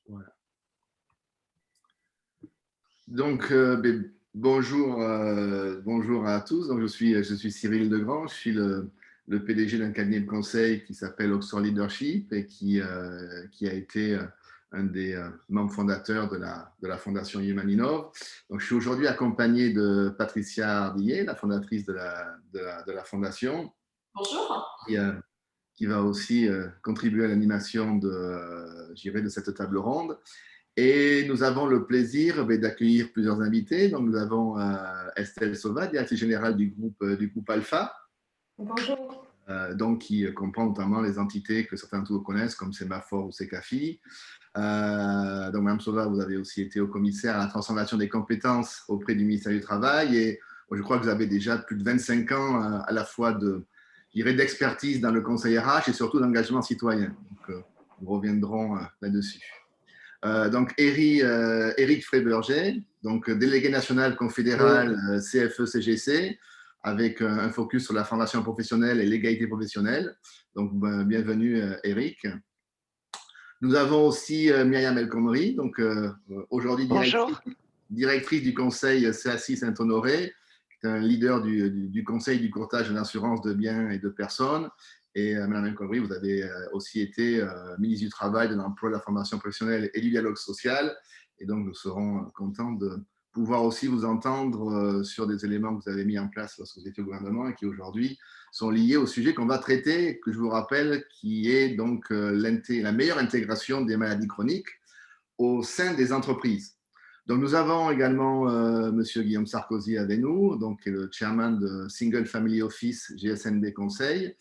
Voilà. Donc, bonjour, bonjour à tous. Donc, je suis Cyril Degrand. Je suis le PDG d'un cabinet de conseil qui s'appelle Oxford Leadership et qui a été un des membres fondateurs de la fondation Human Innov. Donc, je suis aujourd'hui accompagné de Patricia Ardillet, la fondatrice de la fondation. Bonjour. Qui va aussi contribuer à l'animation de cette table ronde. Et nous avons le plaisir d'accueillir plusieurs invités. Donc, nous avons Estelle Sauva, directrice générale du groupe Alpha. Bonjour. Donc, qui comprend notamment les entités que certains d'entre vous connaissent, comme Sémaphore ou Secafi. Donc, Mme Sauva, vous avez aussi été au commissaire à la transformation des compétences auprès du ministère du Travail. Et je crois que vous avez déjà plus de 25 ans à la fois d'expertise dans le conseil RH et surtout d'engagement citoyen. Donc, nous reviendrons là-dessus. Donc, Éric Fréberger, donc délégué national confédéral CFE-CGC, avec un focus sur la formation professionnelle et l'égalité professionnelle. Donc, bienvenue, Éric. Nous avons aussi Myriam El Khomri, donc aujourd'hui directrice du conseil CACI Saint-Honoré, qui est un leader du conseil du courtage de l'assurance de biens et de personnes. Et Mme El Khomri, vous avez aussi été ministre du Travail, de l'Emploi, de la formation professionnelle et du dialogue social. Et donc, nous serons contents de pouvoir aussi vous entendre sur des éléments que vous avez mis en place lorsque vous étiez au gouvernement et qui aujourd'hui sont liés au sujet qu'on va traiter, que je vous rappelle, qui est donc la meilleure intégration des maladies chroniques au sein des entreprises. Donc, nous avons également M. Guillaume Sarkozy avec nous, donc, qui est le chairman de Single Family Office GSNB Conseil,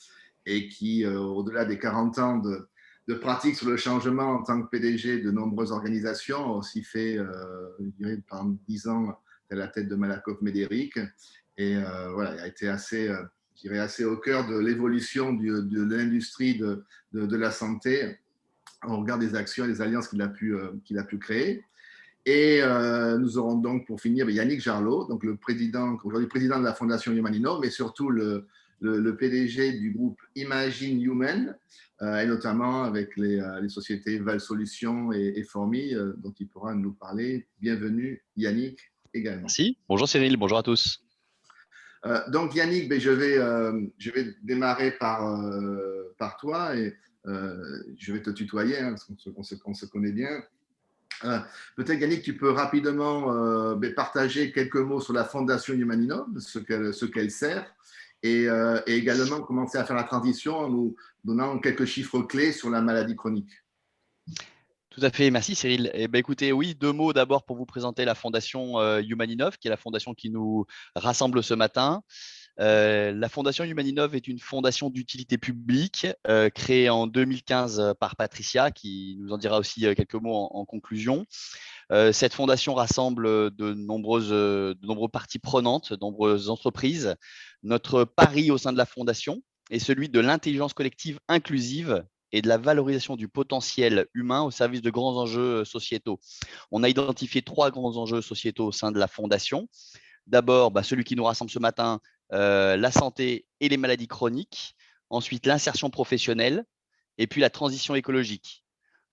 et qui, au-delà des 40 ans de pratique sur le changement en tant que PDG de nombreuses organisations, a aussi fait, je dirais, pendant 10 ans à la tête de Malakoff Médéric. Et voilà, il a été assez, je dirais, assez au cœur de l'évolution de l'industrie de la santé au regard des actions et des alliances qu'il a pu créer. Et nous aurons donc pour finir Yannick Jarlot, donc aujourd'hui président de la Fondation Human Innov, mais surtout le PDG du groupe Imagine Human, et notamment avec les sociétés Val Solutions et Formi, dont il pourra nous parler. Bienvenue Yannick également. Merci. Bonjour Cyril, bonjour à tous. Donc Yannick, je vais démarrer par toi et je vais te tutoyer, hein, parce qu'on se connaît bien. Peut-être Yannick, tu peux rapidement partager quelques mots sur la Fondation Human Innov, ce qu'elle sert, et également commencer à faire la transition en nous donnant quelques chiffres clés sur la maladie chronique. Tout à fait, merci Cyril. Écoutez, oui, 2 mots d'abord pour vous présenter la Fondation Human Innov, qui est la fondation qui nous rassemble ce matin. La Fondation Human Innov est une fondation d'utilité publique créée en 2015 par Patricia, qui nous en dira aussi quelques mots en conclusion. Cette fondation rassemble de nombreuses parties prenantes, de nombreuses entreprises. Notre pari au sein de la fondation est celui de l'intelligence collective inclusive et de la valorisation du potentiel humain au service de grands enjeux sociétaux. On a identifié 3 grands enjeux sociétaux au sein de la fondation. D'abord, celui qui nous rassemble ce matin, la santé et les maladies chroniques. Ensuite, l'insertion professionnelle et puis la transition écologique.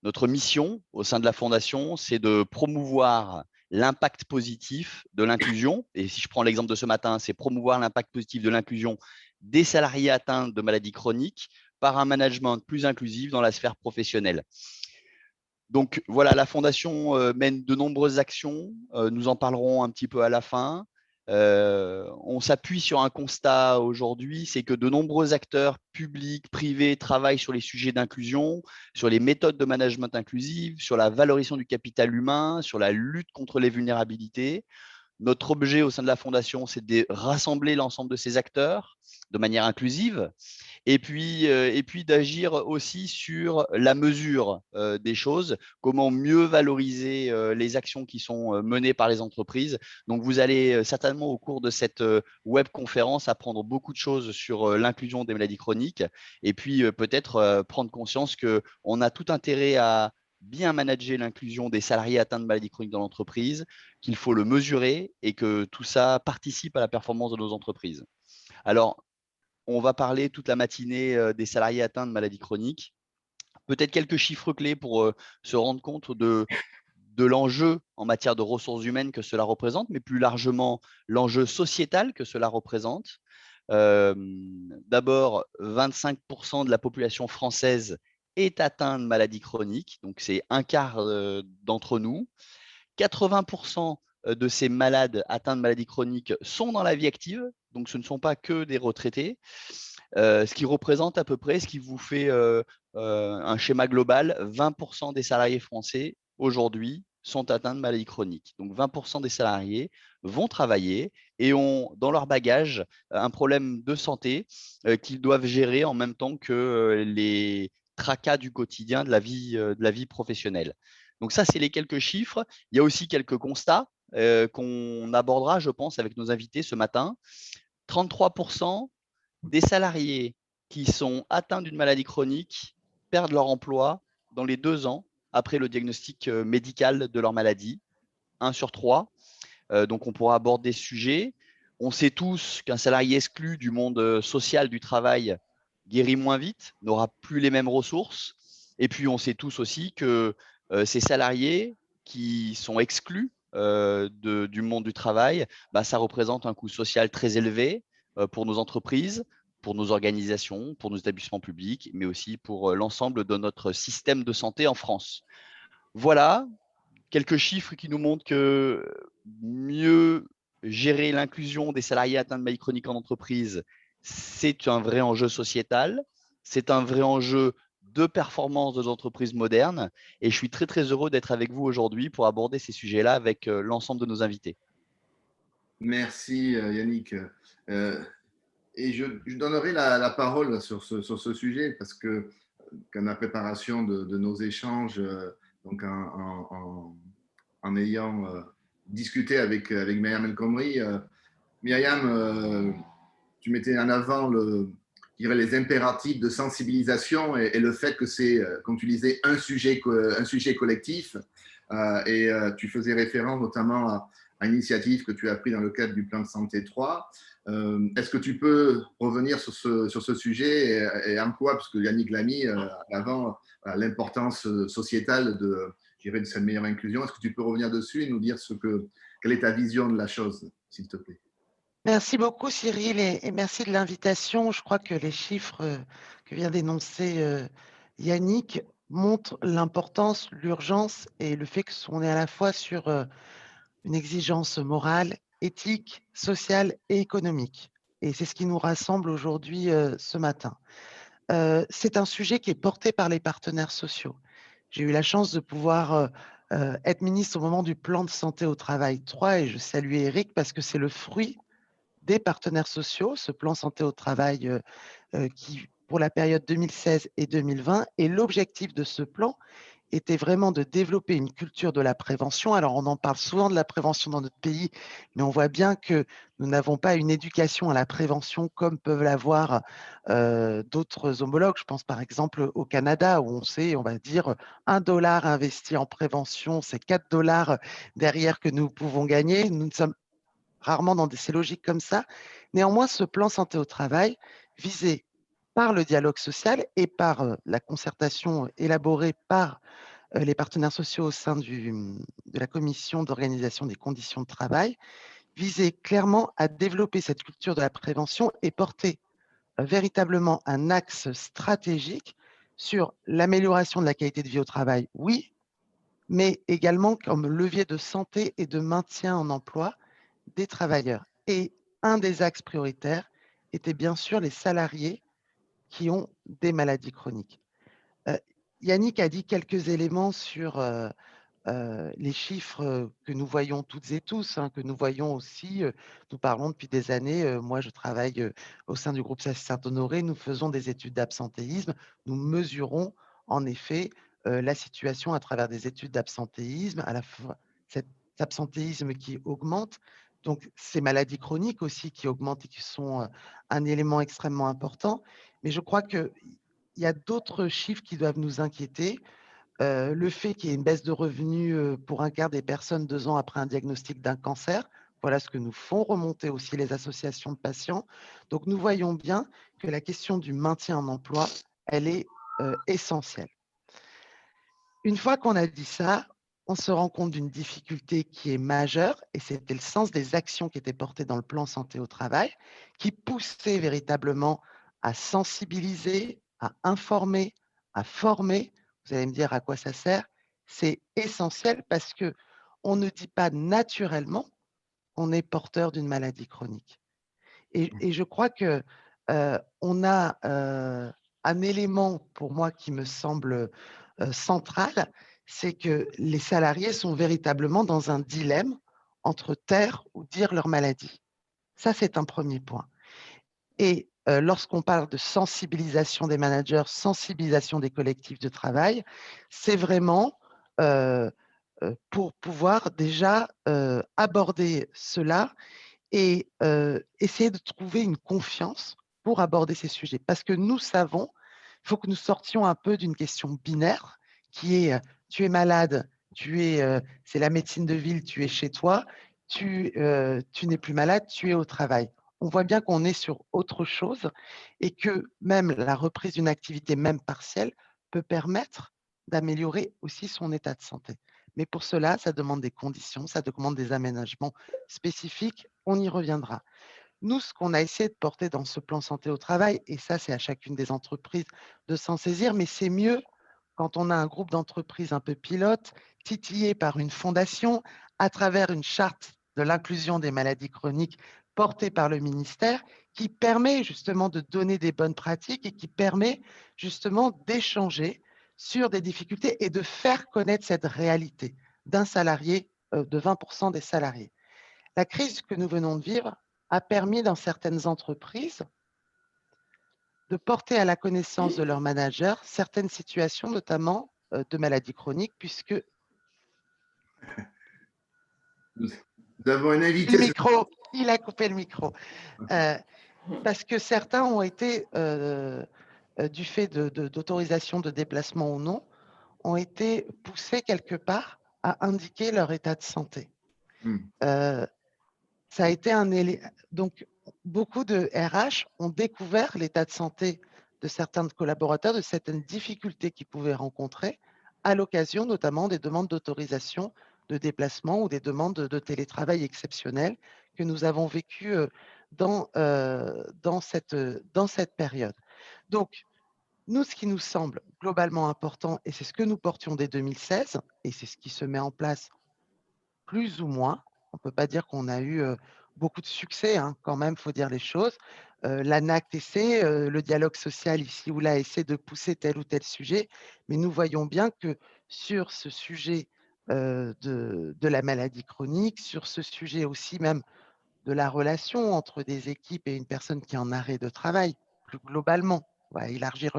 Notre mission au sein de la Fondation, c'est de promouvoir l'impact positif de l'inclusion. Et si je prends l'exemple de ce matin, c'est promouvoir l'impact positif de l'inclusion des salariés atteints de maladies chroniques par un management plus inclusif dans la sphère professionnelle. Donc voilà, la Fondation mène de nombreuses actions. Nous en parlerons un petit peu à la fin. On s'appuie sur un constat aujourd'hui, c'est que de nombreux acteurs publics, privés travaillent sur les sujets d'inclusion, sur les méthodes de management inclusive, sur la valorisation du capital humain, sur la lutte contre les vulnérabilités. Notre objet au sein de la Fondation, c'est de rassembler l'ensemble de ces acteurs de manière inclusive et puis d'agir aussi sur la mesure des choses, comment mieux valoriser les actions qui sont menées par les entreprises. Donc, vous allez certainement au cours de cette web conférence apprendre beaucoup de choses sur l'inclusion des maladies chroniques et puis peut-être prendre conscience qu'on a tout intérêt à bien manager l'inclusion des salariés atteints de maladies chroniques dans l'entreprise, qu'il faut le mesurer et que tout ça participe à la performance de nos entreprises. Alors, on va parler toute la matinée des salariés atteints de maladies chroniques. Peut-être quelques chiffres clés pour se rendre compte de l'enjeu en matière de ressources humaines que cela représente, mais plus largement l'enjeu sociétal que cela représente. D'abord, 25% de la population française est atteinte de maladies chroniques, donc c'est un quart d'entre nous. 80% de ces malades atteints de maladies chroniques sont dans la vie active, donc ce ne sont pas que des retraités, ce qui représente à peu près, ce qui vous fait un schéma global, 20% des salariés français aujourd'hui sont atteints de maladies chroniques. Donc 20% des salariés vont travailler et ont dans leur bagage un problème de santé qu'ils doivent gérer en même temps que les tracas du quotidien de la vie professionnelle. Donc ça, c'est les quelques chiffres. Il y a aussi quelques constats qu'on abordera, je pense, avec nos invités ce matin. 33% des salariés qui sont atteints d'une maladie chronique perdent leur emploi dans les 2 ans après le diagnostic médical de leur maladie, 1 sur 3. Donc, on pourra aborder ce sujet. On sait tous qu'un salarié exclu du monde social du travail guérit moins vite, n'aura plus les mêmes ressources. Et puis, on sait tous aussi que ces salariés qui sont exclus du monde du travail, bah, ça représente un coût social très élevé pour nos entreprises, pour nos organisations, pour nos établissements publics, mais aussi pour l'ensemble de notre système de santé en France. Voilà, quelques chiffres qui nous montrent que mieux gérer l'inclusion des salariés atteints de maladie chronique en entreprise, c'est un vrai enjeu sociétal, c'est un vrai enjeu de performance des entreprises modernes. Et je suis très, très heureux d'être avec vous aujourd'hui pour aborder ces sujets-là avec l'ensemble de nos invités. Merci Yannick. Et je donnerai la parole sur ce sujet parce que dans la préparation de nos échanges, donc en ayant discuté avec Myriam El Khomri, Myriam, tu mettais en avant je dirais, les impératifs de sensibilisation et le fait que c'est, comme tu disais, un sujet collectif. Tu faisais référence notamment à une initiative que tu as prise dans le cadre du plan de santé 3. Est-ce que tu peux revenir sur ce sujet et en quoi, parce que Yannick l'a mis avant, l'importance sociétale je dirais, de cette meilleure inclusion. Est-ce que tu peux revenir dessus et nous dire quelle est ta vision de la chose, s'il te plaît? Merci beaucoup Cyril et merci de l'invitation. Je crois que les chiffres que vient d'énoncer Yannick montrent l'importance, l'urgence et le fait qu'on est à la fois sur une exigence morale, éthique, sociale et économique. Et c'est ce qui nous rassemble aujourd'hui ce matin. C'est un sujet qui est porté par les partenaires sociaux. J'ai eu la chance de pouvoir être ministre au moment du plan de santé au travail 3 et je salue Eric parce que c'est le fruit des partenaires sociaux, ce plan santé au travail qui, pour la période 2016 et 2020, et l'objectif de ce plan était vraiment de développer une culture de la prévention. Alors, on en parle souvent de la prévention dans notre pays, mais on voit bien que nous n'avons pas une éducation à la prévention comme peuvent l'avoir d'autres homologues. Je pense par exemple au Canada, où on sait, on va dire, $1 investi en prévention, c'est $4 derrière que nous pouvons gagner. Nous ne sommes rarement dans ces logiques comme ça. Néanmoins, ce plan santé au travail, visé par le dialogue social et par la concertation élaborée par les partenaires sociaux au sein de la commission d'organisation des conditions de travail, visait clairement à développer cette culture de la prévention et porter véritablement un axe stratégique sur l'amélioration de la qualité de vie au travail, oui, mais également comme levier de santé et de maintien en emploi des travailleurs. Et un des axes prioritaires était bien sûr les salariés qui ont des maladies chroniques. Yannick a dit quelques éléments sur les chiffres que nous voyons toutes et tous, hein, que nous voyons aussi. Nous parlons depuis des années. Moi, je travaille au sein du groupe Saint-Honoré. Nous faisons des études d'absentéisme. Nous mesurons en effet la situation à travers des études d'absentéisme, à la fois cet absentéisme qui augmente. Donc, ces maladies chroniques aussi qui augmentent et qui sont un élément extrêmement important. Mais je crois qu'il y a d'autres chiffres qui doivent nous inquiéter. Le fait qu'il y ait une baisse de revenus pour un quart des personnes 2 ans après un diagnostic d'un cancer, voilà ce que nous font remonter aussi les associations de patients. Donc, nous voyons bien que la question du maintien en emploi, elle est essentielle. Une fois qu'on a dit ça, on se rend compte d'une difficulté qui est majeure, et c'était le sens des actions qui étaient portées dans le plan santé au travail, qui poussait véritablement à sensibiliser, à informer, à former. Vous allez me dire à quoi ça sert. C'est essentiel parce que on ne dit pas naturellement qu'on est porteur d'une maladie chronique. Et je crois que on a un élément pour moi qui me semble central, c'est que les salariés sont véritablement dans un dilemme entre taire ou dire leur maladie. Ça, c'est un premier point. Et lorsqu'on parle de sensibilisation des managers, sensibilisation des collectifs de travail, c'est vraiment pour pouvoir déjà aborder cela et essayer de trouver une confiance pour aborder ces sujets. Parce que nous savons, il faut que nous sortions un peu d'une question binaire qui est tu es malade, c'est la médecine de ville, tu es chez toi, tu n'es plus malade, tu es au travail. On voit bien qu'on est sur autre chose et que même la reprise d'une activité, même partielle, peut permettre d'améliorer aussi son état de santé. Mais pour cela, ça demande des conditions, ça demande des aménagements spécifiques, on y reviendra. Nous, ce qu'on a essayé de porter dans ce plan santé au travail, et ça, c'est à chacune des entreprises de s'en saisir, mais c'est mieux quand on a un groupe d'entreprises un peu pilote, titillé par une fondation, à travers une charte de l'inclusion des maladies chroniques portée par le ministère, qui permet justement de donner des bonnes pratiques et qui permet justement d'échanger sur des difficultés et de faire connaître cette réalité d'un salarié, de 20% des salariés. La crise que nous venons de vivre a permis dans certaines entreprises de porter à la connaissance de leurs managers certaines situations, notamment de maladies chroniques, puisque Nous avons un le invité. micro, il a coupé le micro, parce que certains ont été, du fait d'autorisation de déplacement ou non, ont été poussés quelque part à indiquer leur état de santé. Euh, Ça a été un élément. Donc, beaucoup de RH ont découvert l'état de santé de certains collaborateurs, de certaines difficultés qu'ils pouvaient rencontrer, à l'occasion notamment des demandes d'autorisation de déplacement ou des demandes de télétravail exceptionnelles que nous avons vécues dans cette période. Donc, nous, ce qui nous semble globalement important, et c'est ce que nous portions dès 2016, et c'est ce qui se met en place plus ou moins. On ne peut pas dire qu'on a eu beaucoup de succès, hein, quand même, il faut dire les choses. L'ANACT essaie, le dialogue social ici ou là essaie de pousser tel ou tel sujet, mais nous voyons bien que sur ce sujet de la maladie chronique, sur ce sujet aussi même de la relation entre des équipes et une personne qui est en arrêt de travail, plus globalement, on va élargir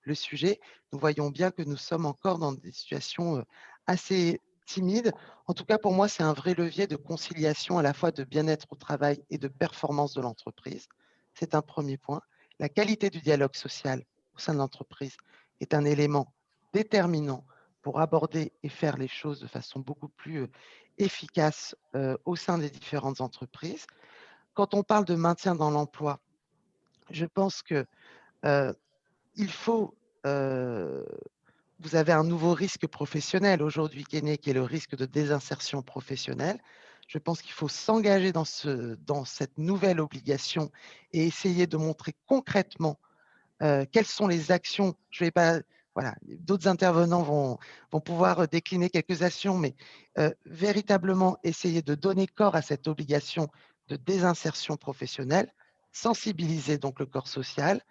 le sujet, nous voyons bien que nous sommes encore dans des situations assez timides. En tout cas, pour moi, c'est un vrai levier de conciliation à la fois de bien-être au travail et de performance de l'entreprise. C'est un premier point. La qualité du dialogue social au sein de l'entreprise est un élément déterminant pour aborder et faire les choses de façon beaucoup plus efficace au sein des différentes entreprises. Quand on parle de maintien dans l'emploi, je pense que il faut, vous avez un nouveau risque professionnel aujourd'hui qui est né, qui est le risque de désinsertion professionnelle. Je pense qu'il faut s'engager dans cette nouvelle obligation et essayer de montrer concrètement quelles sont les actions. Je vais pas, voilà, d'autres intervenants vont pouvoir décliner quelques actions, mais véritablement essayer de donner corps à cette obligation de désinsertion professionnelle, sensibiliser donc le corps social,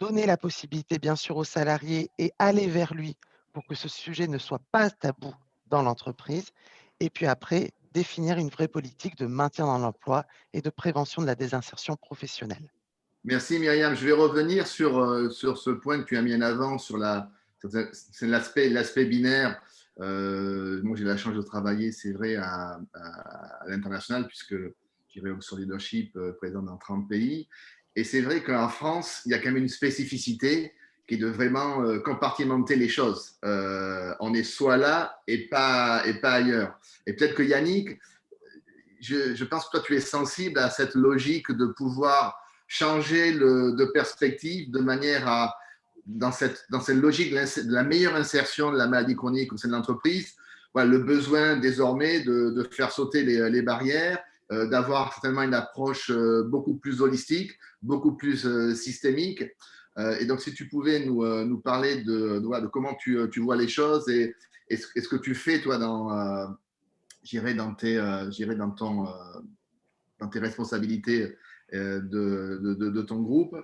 donner la possibilité bien sûr aux salariés et aller vers lui pour que ce sujet ne soit pas tabou dans l'entreprise, et puis après définir une vraie politique de maintien dans l'emploi et de prévention de la désinsertion professionnelle. Merci Myriam. Je vais revenir sur ce point que tu as mis en avant, c'est l'aspect binaire. Moi, j'ai la chance de travailler, c'est vrai, à l'international, puisque j'irai Oxford Leadership présent dans 30 pays. Et c'est vrai qu'en France, il y a quand même une spécificité qui est de vraiment compartimenter les choses. On est soit là et pas ailleurs. Et peut-être que Yannick, je pense que toi, tu es sensible à cette logique de pouvoir changer de perspective de manière à dans cette logique de la meilleure insertion de la maladie chronique au sein de l'entreprise, voilà, le besoin désormais de faire sauter les barrières, d'avoir certainement une approche beaucoup plus holistique, beaucoup plus systémique. Et donc, si tu pouvais nous parler de comment tu vois les choses et ce que tu fais, toi, dans tes responsabilités de ton groupe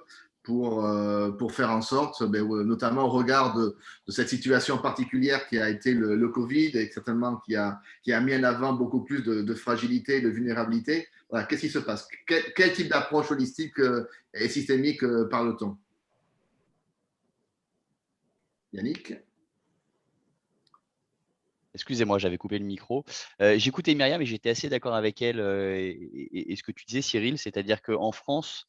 pour faire en sorte, notamment au regard de cette situation particulière qui a été le Covid et certainement qui a mis en avant beaucoup plus de fragilité, de vulnérabilité. Voilà, qu'est-ce qui se passe? Quel type d'approche holistique et systémique parle-t-on? Yannick? Excusez-moi, j'avais coupé le micro. J'écoutais Myriam et j'étais assez d'accord avec elle et ce que tu disais, Cyril, c'est-à-dire qu'en France,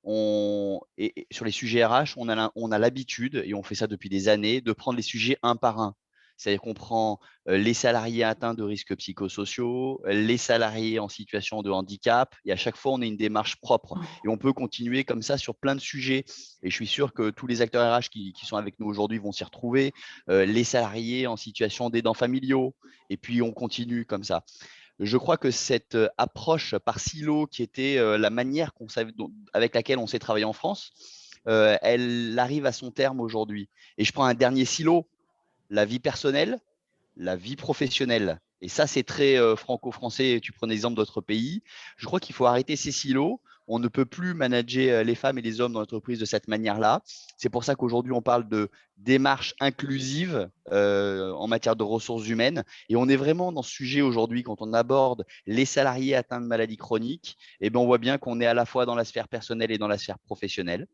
sur les sujets RH, on a l'habitude, et on fait ça depuis des années, de prendre les sujets un par un. C'est-à-dire qu'on prend les salariés atteints de risques psychosociaux, les salariés en situation de handicap, et à chaque fois, on a une démarche propre. Et on peut continuer comme ça sur plein de sujets. Et je suis sûr que tous les acteurs RH qui sont avec nous aujourd'hui vont s'y retrouver. Les salariés en situation d'aidants familiaux, et puis on continue comme ça. Je crois que cette approche par silo, qui était la manière avec laquelle on s'est travaillé en France, elle arrive à son terme aujourd'hui. Et je prends un dernier silo, la vie personnelle, la vie professionnelle. Et ça, c'est très franco-français. Tu prends l'exemple d'autres pays. Je crois qu'il faut arrêter ces silos. On ne peut plus manager les femmes et les hommes dans l'entreprise de cette manière-là. C'est pour ça qu'aujourd'hui, on parle de démarche inclusive en matière de ressources humaines. Et on est vraiment dans ce sujet aujourd'hui, quand on aborde les salariés atteints de maladies chroniques, eh bien, on voit bien qu'on est à la fois dans la sphère personnelle et dans la sphère professionnelle.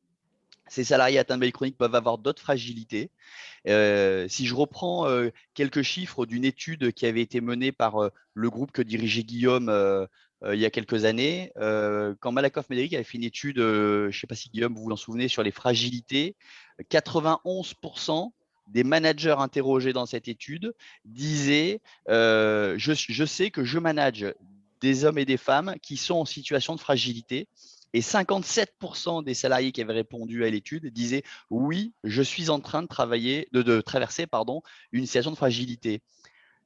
Ces salariés atteints de maladies chroniques peuvent avoir d'autres fragilités. Si je reprends quelques chiffres d'une étude qui avait été menée par le groupe que dirigeait Guillaume il y a quelques années, quand Malakoff Médéric avait fait une étude, je ne sais pas si Guillaume, vous vous en souvenez, sur les fragilités, 91% des managers interrogés dans cette étude disaient je sais que je manage des hommes et des femmes qui sont en situation de fragilité. Et 57% des salariés qui avaient répondu à l'étude disaient oui, je suis en train de traverser une situation de fragilité.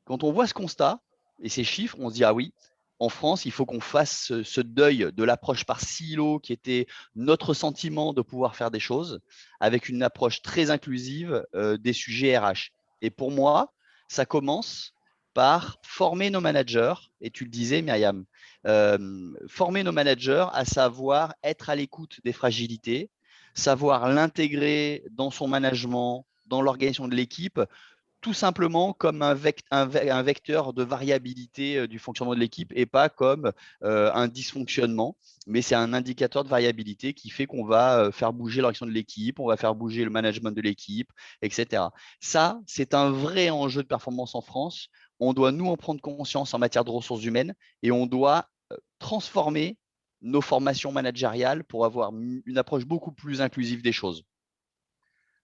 Quand on voit ce constat et ces chiffres, on se dit ah oui, en France, il faut qu'on fasse ce deuil de l'approche par silo qui était notre sentiment de pouvoir faire des choses avec une approche très inclusive des sujets RH. Et pour moi, ça commence par former nos managers, et tu le disais, Myriam, former nos managers à savoir être à l'écoute des fragilités, savoir l'intégrer dans son management, dans l'organisation de l'équipe, tout simplement comme un vecteur de variabilité du fonctionnement de l'équipe et pas comme un dysfonctionnement. Mais c'est un indicateur de variabilité qui fait qu'on va faire bouger l'organisation de l'équipe, on va faire bouger le management de l'équipe, etc. Ça, c'est un vrai enjeu de performance en France. On doit, nous, en prendre conscience en matière de ressources humaines et on doit transformer nos formations managériales pour avoir une approche beaucoup plus inclusive des choses.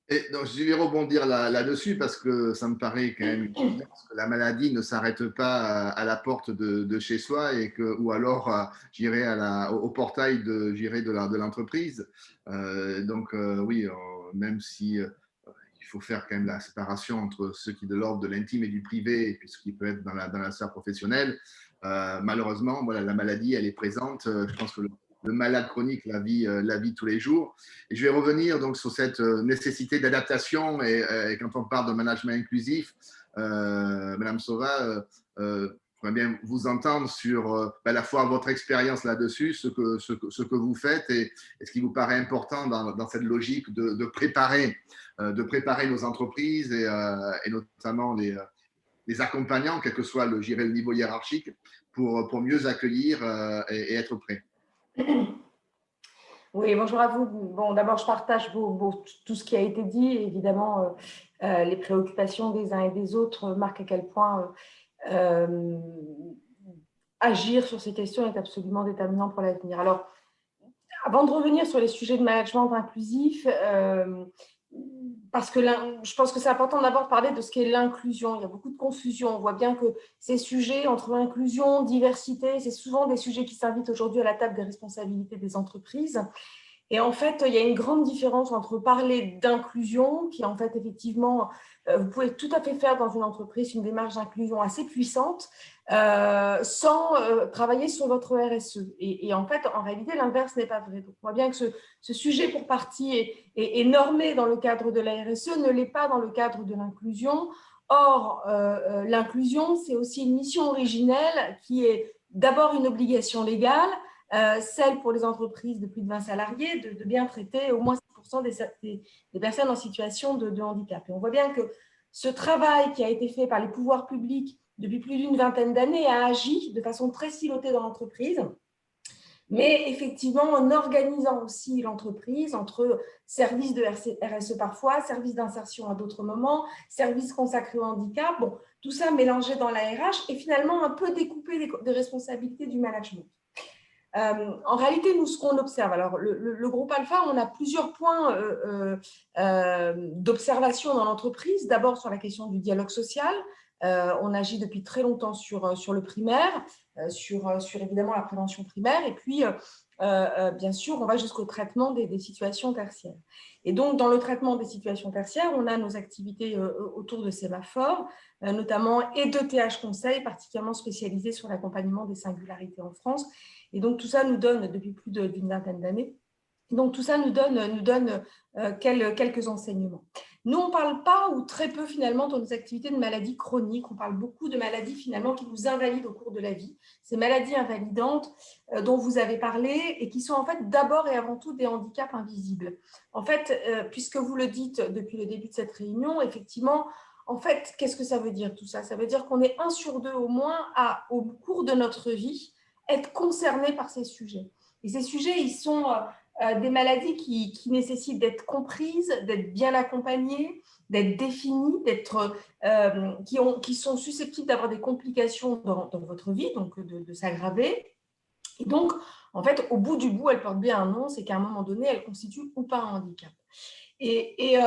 Et donc, je vais rebondir là-dessus parce que ça me paraît quand même évident que la maladie ne s'arrête pas à la porte de chez soi ou alors, j'irai au portail de l'entreprise. Oui, même si il faut faire quand même la séparation entre ce qui est de l'ordre de l'intime et du privé et puis ce qui peut être dans la sphère professionnelle. Malheureusement, voilà, la maladie, elle est présente. Je pense que le malade chronique la vie tous les jours. Et je vais revenir donc sur cette nécessité d'adaptation et quand on parle de management inclusif, Madame Sauva, j'aimerais bien vous entendre sur à la fois votre expérience là-dessus, ce que vous faites et ce qui vous paraît important dans cette logique de préparer nos entreprises et notamment les accompagnants, quel que soit le niveau hiérarchique, pour mieux accueillir et être prêts. Oui, bonjour à vous. Bon, d'abord, je partage tout ce qui a été dit. Évidemment, les préoccupations des uns et des autres marquent à quel point agir sur ces questions est absolument déterminant pour l'avenir. Alors, avant de revenir sur les sujets de management inclusif, parce que je pense que c'est important d'abord de parler de ce qu'est l'inclusion. Il y a beaucoup de confusion. On voit bien que ces sujets entre inclusion, diversité, c'est souvent des sujets qui s'invitent aujourd'hui à la table des responsabilités des entreprises. Et en fait, il y a une grande différence entre parler d'inclusion, qui en fait, effectivement, vous pouvez tout à fait faire dans une entreprise une démarche d'inclusion assez puissante, sans travailler sur votre RSE. Et en fait, en réalité, l'inverse n'est pas vrai. Donc, on voit bien que ce sujet, pour partie, est normé dans le cadre de la RSE, ne l'est pas dans le cadre de l'inclusion. Or, l'inclusion, c'est aussi une mission originelle qui est d'abord une obligation légale, celle pour les entreprises de plus de 20 salariés, de bien traiter au moins 5% des personnes en situation de handicap. Et on voit bien que ce travail qui a été fait par les pouvoirs publics depuis plus d'une vingtaine d'années a agi de façon très silotée dans l'entreprise, mais effectivement en organisant aussi l'entreprise entre services de RSE parfois, services d'insertion à d'autres moments, services consacrés au handicap, bon, tout ça mélangé dans la RH et finalement un peu découpé des responsabilités du management. En réalité, nous, ce qu'on observe, alors le groupe Alpha, on a plusieurs points d'observation dans l'entreprise. D'abord sur la question du dialogue social. On agit depuis très longtemps sur le primaire, sur évidemment la prévention primaire, et puis bien sûr, on va jusqu'au traitement des situations tertiaires. Et donc, dans le traitement des situations tertiaires, on a nos activités autour de sémaphores, notamment et de TH Conseil, particulièrement spécialisé sur l'accompagnement des singularités en France. Et donc, tout ça nous donne, depuis plus d'une vingtaine d'années, donc tout ça nous donne quelques enseignements. Nous, on ne parle pas ou très peu finalement dans nos activités de maladies chroniques. On parle beaucoup de maladies finalement qui nous invalident au cours de la vie. Ces maladies invalidantes dont vous avez parlé et qui sont en fait d'abord et avant tout des handicaps invisibles. En fait, puisque vous le dites depuis le début de cette réunion, effectivement, en fait, qu'est-ce que ça veut dire tout ça? Ça veut dire qu'on est 1 sur 2 au moins au cours de notre vie, être concerné par ces sujets. Et ces sujets, ils sont des maladies qui nécessitent d'être comprises, d'être bien accompagnées, d'être définies, qui sont susceptibles d'avoir des complications dans votre vie, donc de s'aggraver. Et donc, en fait, au bout du bout, elles portent bien un nom, c'est qu'à un moment donné, elles constituent ou pas un handicap. Et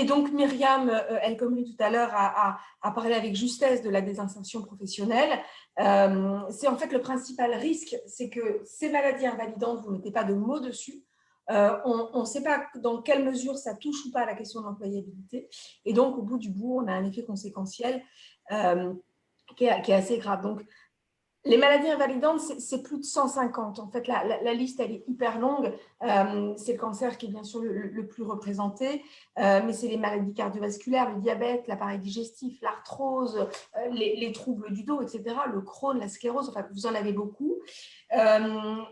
donc, Myriam El Khomri, tout à l'heure, a parlé avec justesse de la désinsertion professionnelle. C'est en fait le principal risque, c'est que ces maladies invalidantes, vous ne mettez pas de mots dessus. On ne sait pas dans quelle mesure ça touche ou pas à la question de l'employabilité. Et donc, au bout du bout, on a un effet conséquentiel qui est assez grave. Donc, les maladies invalidantes, c'est plus de 150. En fait, la liste, elle est hyper longue. C'est le cancer qui est bien sûr le plus représenté, mais c'est les maladies cardiovasculaires, le diabète, l'appareil digestif, l'arthrose, les troubles du dos, etc., le Crohn, la sclérose, enfin, vous en avez beaucoup.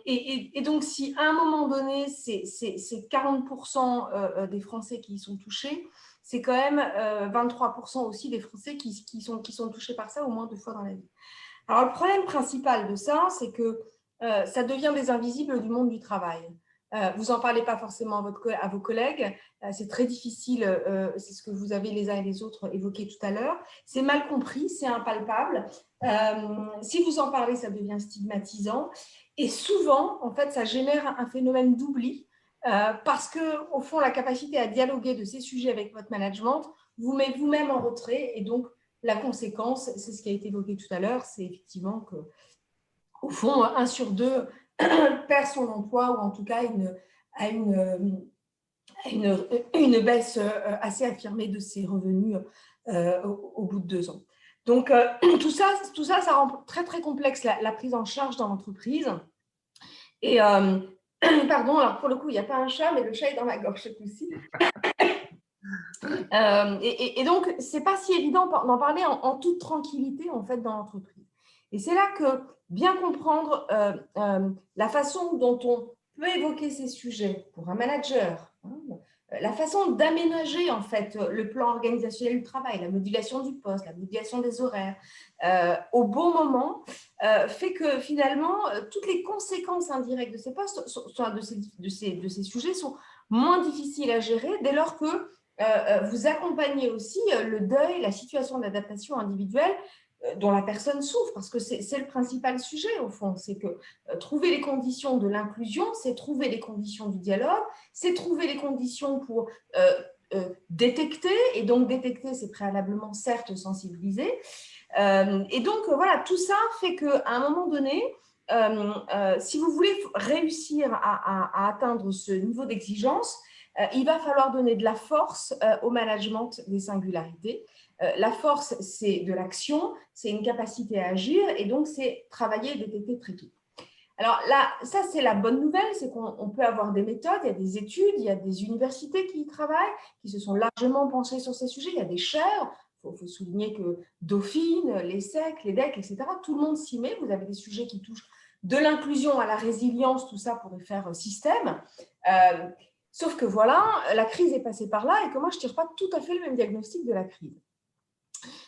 Et donc, si à un moment donné, c'est 40% des Français qui y sont touchés, c'est quand même 23% aussi des Français qui sont touchés par ça au moins 2 fois dans la vie. Alors, le problème principal de ça, c'est que ça devient des invisibles du monde du travail. Vous n'en parlez pas forcément à vos collègues. C'est très difficile, c'est ce que vous avez les uns et les autres évoqué tout à l'heure. C'est mal compris, c'est impalpable. Si vous en parlez, ça devient stigmatisant. Et souvent, en fait, ça génère un phénomène d'oubli parce qu'au fond, la capacité à dialoguer de ces sujets avec votre management vous met vous-même en retrait. Et donc, la conséquence, c'est ce qui a été évoqué tout à l'heure, c'est effectivement qu'au fond, 1 sur 2 perd son emploi ou en tout cas a une baisse assez affirmée de ses revenus au bout de 2 ans. Donc, tout ça, ça rend très, très complexe la prise en charge dans l'entreprise. Et, pardon, alors pour le coup, il n'y a pas un chat, mais le chat est dans ma gorge ce coup-ci. Et donc, ce n'est pas si évident d'en parler en toute tranquillité en fait, dans l'entreprise. Et c'est là que bien comprendre la façon dont on peut évoquer ces sujets pour un manager, la façon d'aménager en fait, le plan organisationnel du travail, la modulation du poste, la modulation des horaires, au bon moment, fait que finalement, toutes les conséquences indirectes de ces postes, de ces sujets sont moins difficiles à gérer dès lors que vous accompagnez aussi le deuil, la situation d'adaptation individuelle dont la personne souffre, parce que c'est le principal sujet au fond, c'est que trouver les conditions de l'inclusion, c'est trouver les conditions du dialogue, c'est trouver les conditions pour détecter, et donc détecter, c'est préalablement certes sensibiliser, et donc voilà, tout ça fait qu'à un moment donné, si vous voulez réussir à atteindre ce niveau d'exigence, il va falloir donner de la force au management des singularités. La force, c'est de l'action, c'est une capacité à agir et donc c'est travailler et détecter très tôt. Alors là, ça c'est la bonne nouvelle, c'est qu'on peut avoir des méthodes, il y a des études, il y a des universités qui y travaillent, qui se sont largement penchées sur ces sujets, il y a des chaires. Il faut souligner que Dauphine, l'ESSEC, l'EDEC, etc., tout le monde s'y met. Vous avez des sujets qui touchent de l'inclusion à la résilience, tout ça pourrait faire système. Sauf que voilà, la crise est passée par là et que moi, je ne tire pas tout à fait le même diagnostic de la crise.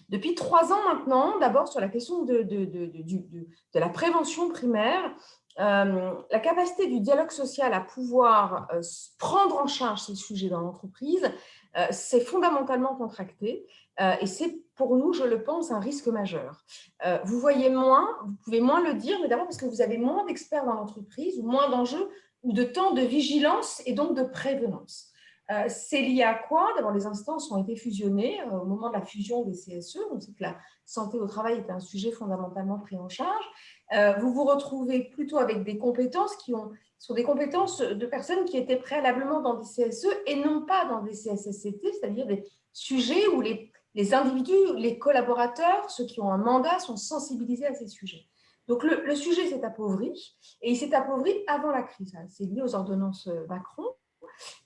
Depuis 3 ans maintenant, d'abord sur la question de la prévention primaire, la capacité du dialogue social à pouvoir prendre en charge ces sujets dans l'entreprise, c'est fondamentalement contracté et c'est pour nous, je le pense, un risque majeur. Vous voyez moins, vous pouvez moins le dire, mais d'abord parce que vous avez moins d'experts dans l'entreprise ou moins d'enjeux ou de temps de vigilance et donc de prévenance. C'est lié à quoi? D'abord, les instances ont été fusionnées au moment de la fusion des CSE. On sait que la santé au travail est un sujet fondamentalement pris en charge. Vous vous retrouvez plutôt avec des compétences qui sont des compétences de personnes qui étaient préalablement dans des CSE et non pas dans des CSSCT, c'est-à-dire des sujets où les individus, les collaborateurs, ceux qui ont un mandat, sont sensibilisés à ces sujets. Donc, le sujet s'est appauvri et il s'est appauvri avant la crise. C'est lié aux ordonnances Macron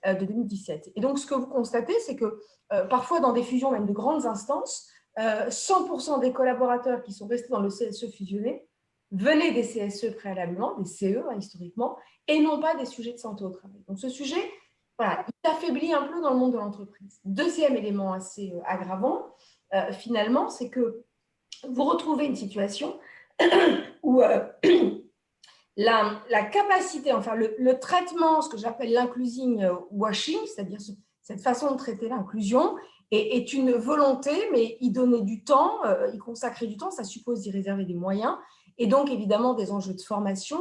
de 2017. Et donc, ce que vous constatez, c'est que parfois, dans des fusions, même de grandes instances, 100% des collaborateurs qui sont restés dans le CSE fusionné venaient des CSE préalablement, des CE historiquement, et non pas des sujets de santé au travail. Donc, ce sujet, voilà, il affaiblit un peu dans le monde de l'entreprise. Deuxième élément assez aggravant, finalement, c'est que vous retrouvez une situation où la capacité, enfin le traitement, ce que j'appelle l'inclusing washing, c'est-à-dire cette façon de traiter l'inclusion, est une volonté, mais y donner du temps, y consacrer du temps, ça suppose d'y réserver des moyens, et donc évidemment des enjeux de formation,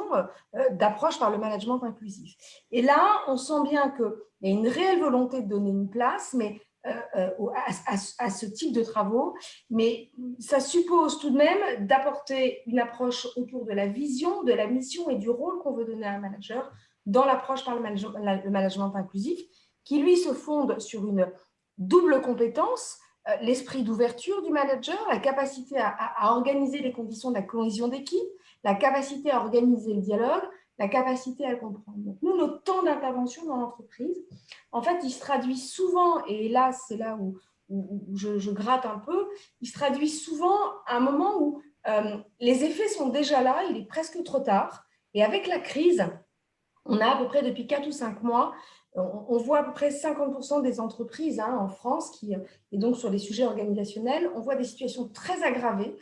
d'approche par le management inclusif. Et là, on sent bien qu'il y a une réelle volonté de donner une place, mais à ce type de travaux, mais ça suppose tout de même d'apporter une approche autour de la vision, de la mission et du rôle qu'on veut donner à un manager dans l'approche par le management inclusif, qui lui se fonde sur une double compétence, l'esprit d'ouverture du manager, la capacité à organiser les conditions de la cohésion d'équipe, la capacité à organiser le dialogue, la capacité à le comprendre. Donc, nous, notre temps d'intervention dans l'entreprise, en fait, il se traduit souvent, et là, c'est là où je gratte un peu, il se traduit souvent à un moment où les effets sont déjà là, il est presque trop tard, et avec la crise, on a à peu près depuis 4 ou 5 mois, on voit à peu près 50% des entreprises en France, et donc sur les sujets organisationnels, on voit des situations très aggravées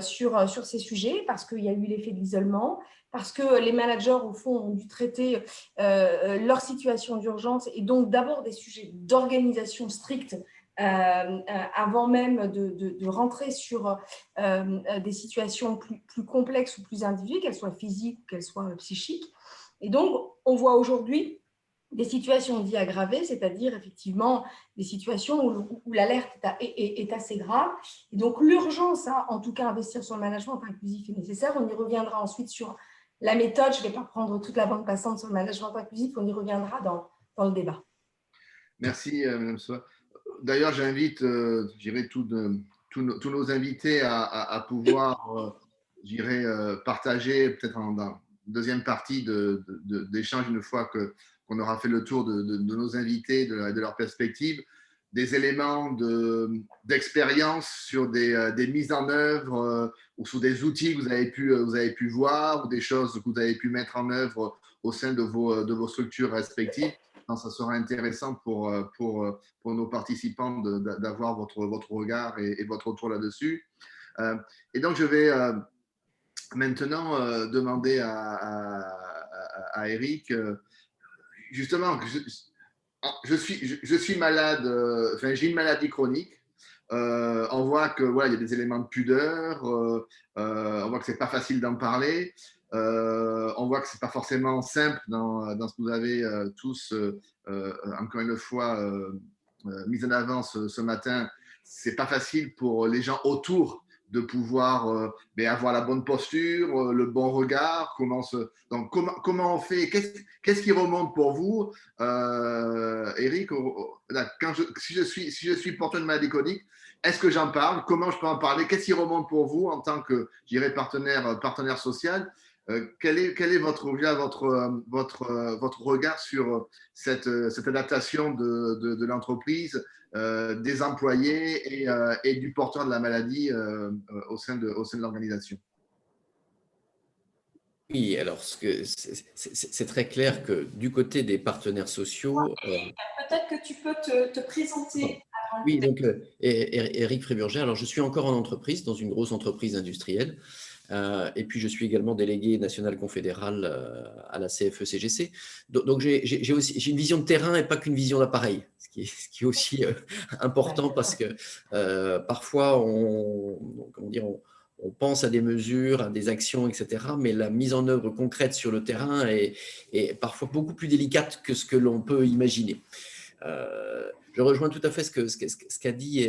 sur ces sujets, parce qu'il y a eu l'effet de l'isolement, parce que les managers, au fond, ont dû traiter leur situation d'urgence et donc d'abord des sujets d'organisation stricte avant même de rentrer sur des situations plus complexes ou plus individuelles, qu'elles soient physiques ou qu'elles soient psychiques. Et donc, on voit aujourd'hui des situations dites aggravées, c'est-à-dire effectivement des situations où l'alerte est assez grave. Et donc, l'urgence à, en tout cas, investir sur le management inclusif est nécessaire. On y reviendra ensuite sur la méthode. Je ne vais pas prendre toute la bande passante sur le management inclusif. On y reviendra dans le débat. Merci, Mme Soa. D'ailleurs, j'invite, je dirais, tous nos invités à pouvoir, je dirais, partager peut-être dans deuxième partie d'échange une fois qu'on aura fait le tour de nos invités, de leur perspective, des éléments d'expérience sur des mises en œuvre ou sur des outils que vous avez pu voir ou des choses que vous avez pu mettre en œuvre au sein de vos structures respectives. Ça sera intéressant pour nos participants d'avoir votre regard et votre retour là-dessus. Et donc, je vais maintenant demander à Eric, justement, je suis malade, enfin, j'ai une maladie chronique. On voit que voilà, il y a des éléments de pudeur, on voit que c'est pas facile d'en parler, on voit que c'est pas forcément simple dans ce que vous avez tous encore une fois mis en avant ce matin. C'est pas facile pour les gens autour de pouvoir avoir la bonne posture, le bon regard. Donc, comment on fait? Qu'est-ce qui remonte pour vous, Eric, si je suis porteur de maladie chronique, est-ce que j'en parle? Comment je peux en parler? Qu'est-ce qui remonte pour vous en tant que, je dirais, partenaire social? Quel est votre regard sur cette adaptation de l'entreprise, des employés et du porteur de la maladie au sein de l'organisation? Oui, alors c'est très clair que du côté des partenaires sociaux… Peut-être que tu peux te présenter. Oui, donc Éric Fréburger, alors je suis encore en entreprise, dans une grosse entreprise industrielle, et puis je suis également délégué national confédéral à la CFE-CGC. Donc j'ai aussi une vision de terrain et pas qu'une vision d'appareil, ce qui est aussi important parce que parfois on pense à des mesures, à des actions, etc. Mais la mise en œuvre concrète sur le terrain est parfois beaucoup plus délicate que ce que l'on peut imaginer. Je rejoins tout à fait ce qu'a dit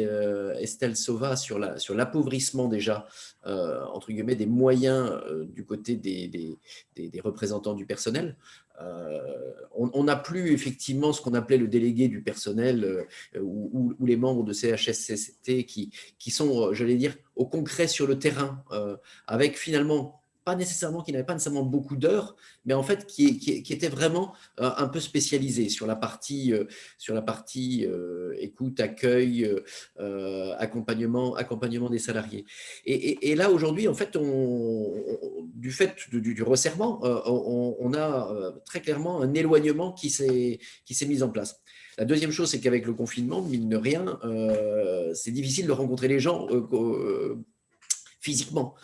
Estelle Sauva sur l'appauvrissement déjà, entre guillemets, des moyens du côté des représentants du personnel. On n'a plus effectivement ce qu'on appelait le délégué du personnel ou les membres de CHSCT qui sont, j'allais dire, au concret sur le terrain, avec finalement… qui n'avait pas nécessairement beaucoup d'heures, mais en fait qui était vraiment un peu spécialisé sur la partie écoute, accueil, accompagnement des salariés. Et là aujourd'hui, en fait, du fait du resserrement, on a très clairement un éloignement qui s'est mis en place. La deuxième chose, c'est qu'avec le confinement, mine de rien, c'est difficile de rencontrer les gens physiquement.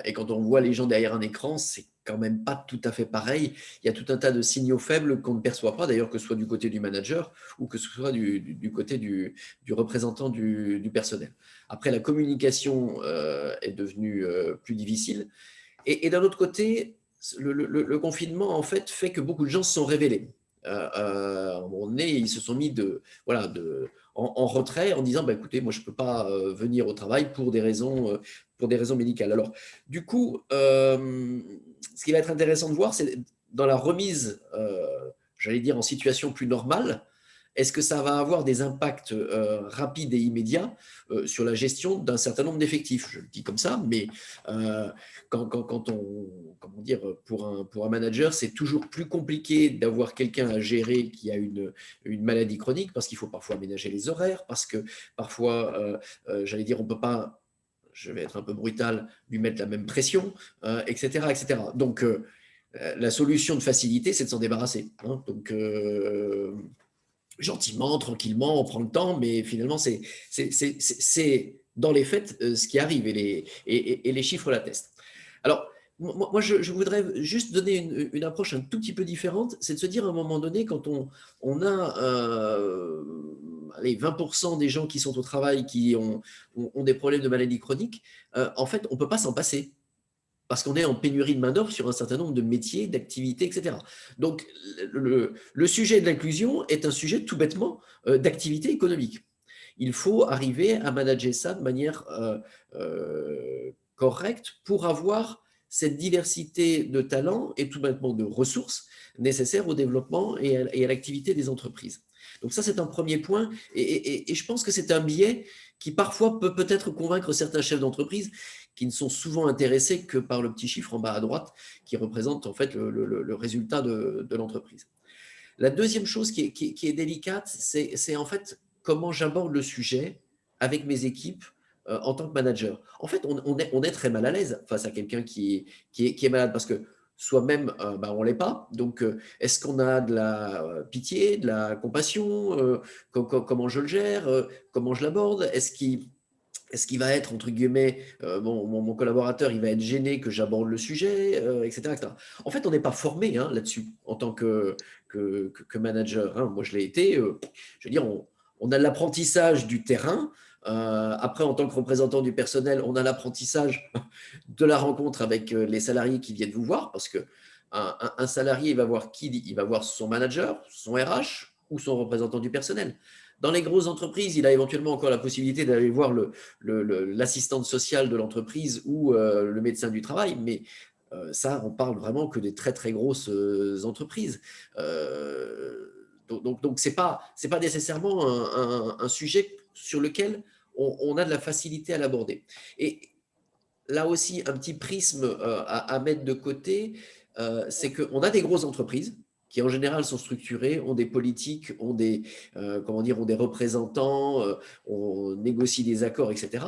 Et quand on voit les gens derrière un écran, c'est quand même pas tout à fait pareil. Il y a tout un tas de signaux faibles qu'on ne perçoit pas, d'ailleurs, que ce soit du côté du manager ou que ce soit du côté du représentant du personnel. Après, la communication est devenue plus difficile. Et d'un autre côté, le confinement, en fait que beaucoup de gens se sont révélés. À un moment donné, ils se sont mis en retrait en disant écoutez, moi je ne peux pas venir au travail pour des raisons médicales. Alors, du coup, ce qui va être intéressant de voir, c'est dans la remise, j'allais dire, en situation plus normale, est-ce que ça va avoir des impacts rapides et immédiats sur la gestion d'un certain nombre d'effectifs? Je le dis comme ça, mais pour un manager, c'est toujours plus compliqué d'avoir quelqu'un à gérer qui a une maladie chronique parce qu'il faut parfois aménager les horaires, parce que parfois, j'allais dire, on ne peut pas, je vais être un peu brutal, lui mettre la même pression, etc., etc. Donc, la solution de facilité, c'est de s'en débarrasser. Hein. Donc, gentiment, tranquillement, on prend le temps, mais finalement, c'est dans les faits ce qui arrive et les chiffres l'attestent. Alors, moi, je voudrais juste donner une approche un tout petit peu différente, c'est de se dire à un moment donné, quand on a 20% des gens qui sont au travail qui ont des problèmes de maladie chronique, en fait, on ne peut pas s'en passer. Parce qu'on est en pénurie de main-d'œuvre sur un certain nombre de métiers, d'activités, etc. Donc, le sujet de l'inclusion est un sujet tout bêtement d'activité économique. Il faut arriver à manager ça de manière correcte pour avoir cette diversité de talents et tout bêtement de ressources nécessaires au développement et à l'activité des entreprises. Donc ça, c'est un premier point. Et je pense que c'est un biais qui parfois peut peut-être convaincre certains chefs d'entreprise qui ne sont souvent intéressés que par le petit chiffre en bas à droite qui représente en fait le résultat de l'entreprise. La deuxième chose qui est délicate, c'est en fait comment j'aborde le sujet avec mes équipes en tant que manager. En fait, on est très mal à l'aise face à quelqu'un qui est malade parce que soi-même, on ne l'est pas. Donc, est-ce qu'on a de la pitié, de la compassion, comment je le gère, comment je l'aborde? Est-ce qu'il va être, entre guillemets, mon collaborateur, il va être gêné que j'aborde le sujet, etc., etc. En fait, on n'est pas formé là-dessus en tant que manager. Hein. Moi, je l'ai été. Je veux dire, on a l'apprentissage du terrain. Après, en tant que représentant du personnel, on a l'apprentissage de la rencontre avec les salariés qui viennent vous voir, parce qu'un salarié, il va voir qui? Il va voir son manager, son RH ou son représentant du personnel. Dans les grosses entreprises, il a éventuellement encore la possibilité d'aller voir l'assistante sociale de l'entreprise ou le médecin du travail, mais ça, on parle vraiment que des très, très grosses entreprises. Donc ce n'est pas nécessairement un sujet sur lequel on a de la facilité à l'aborder. Et là aussi, un petit prisme à mettre de côté, c'est qu'on a des grosses entreprises qui en général sont structurées, ont des politiques, ont des représentants, on négocie des accords, etc.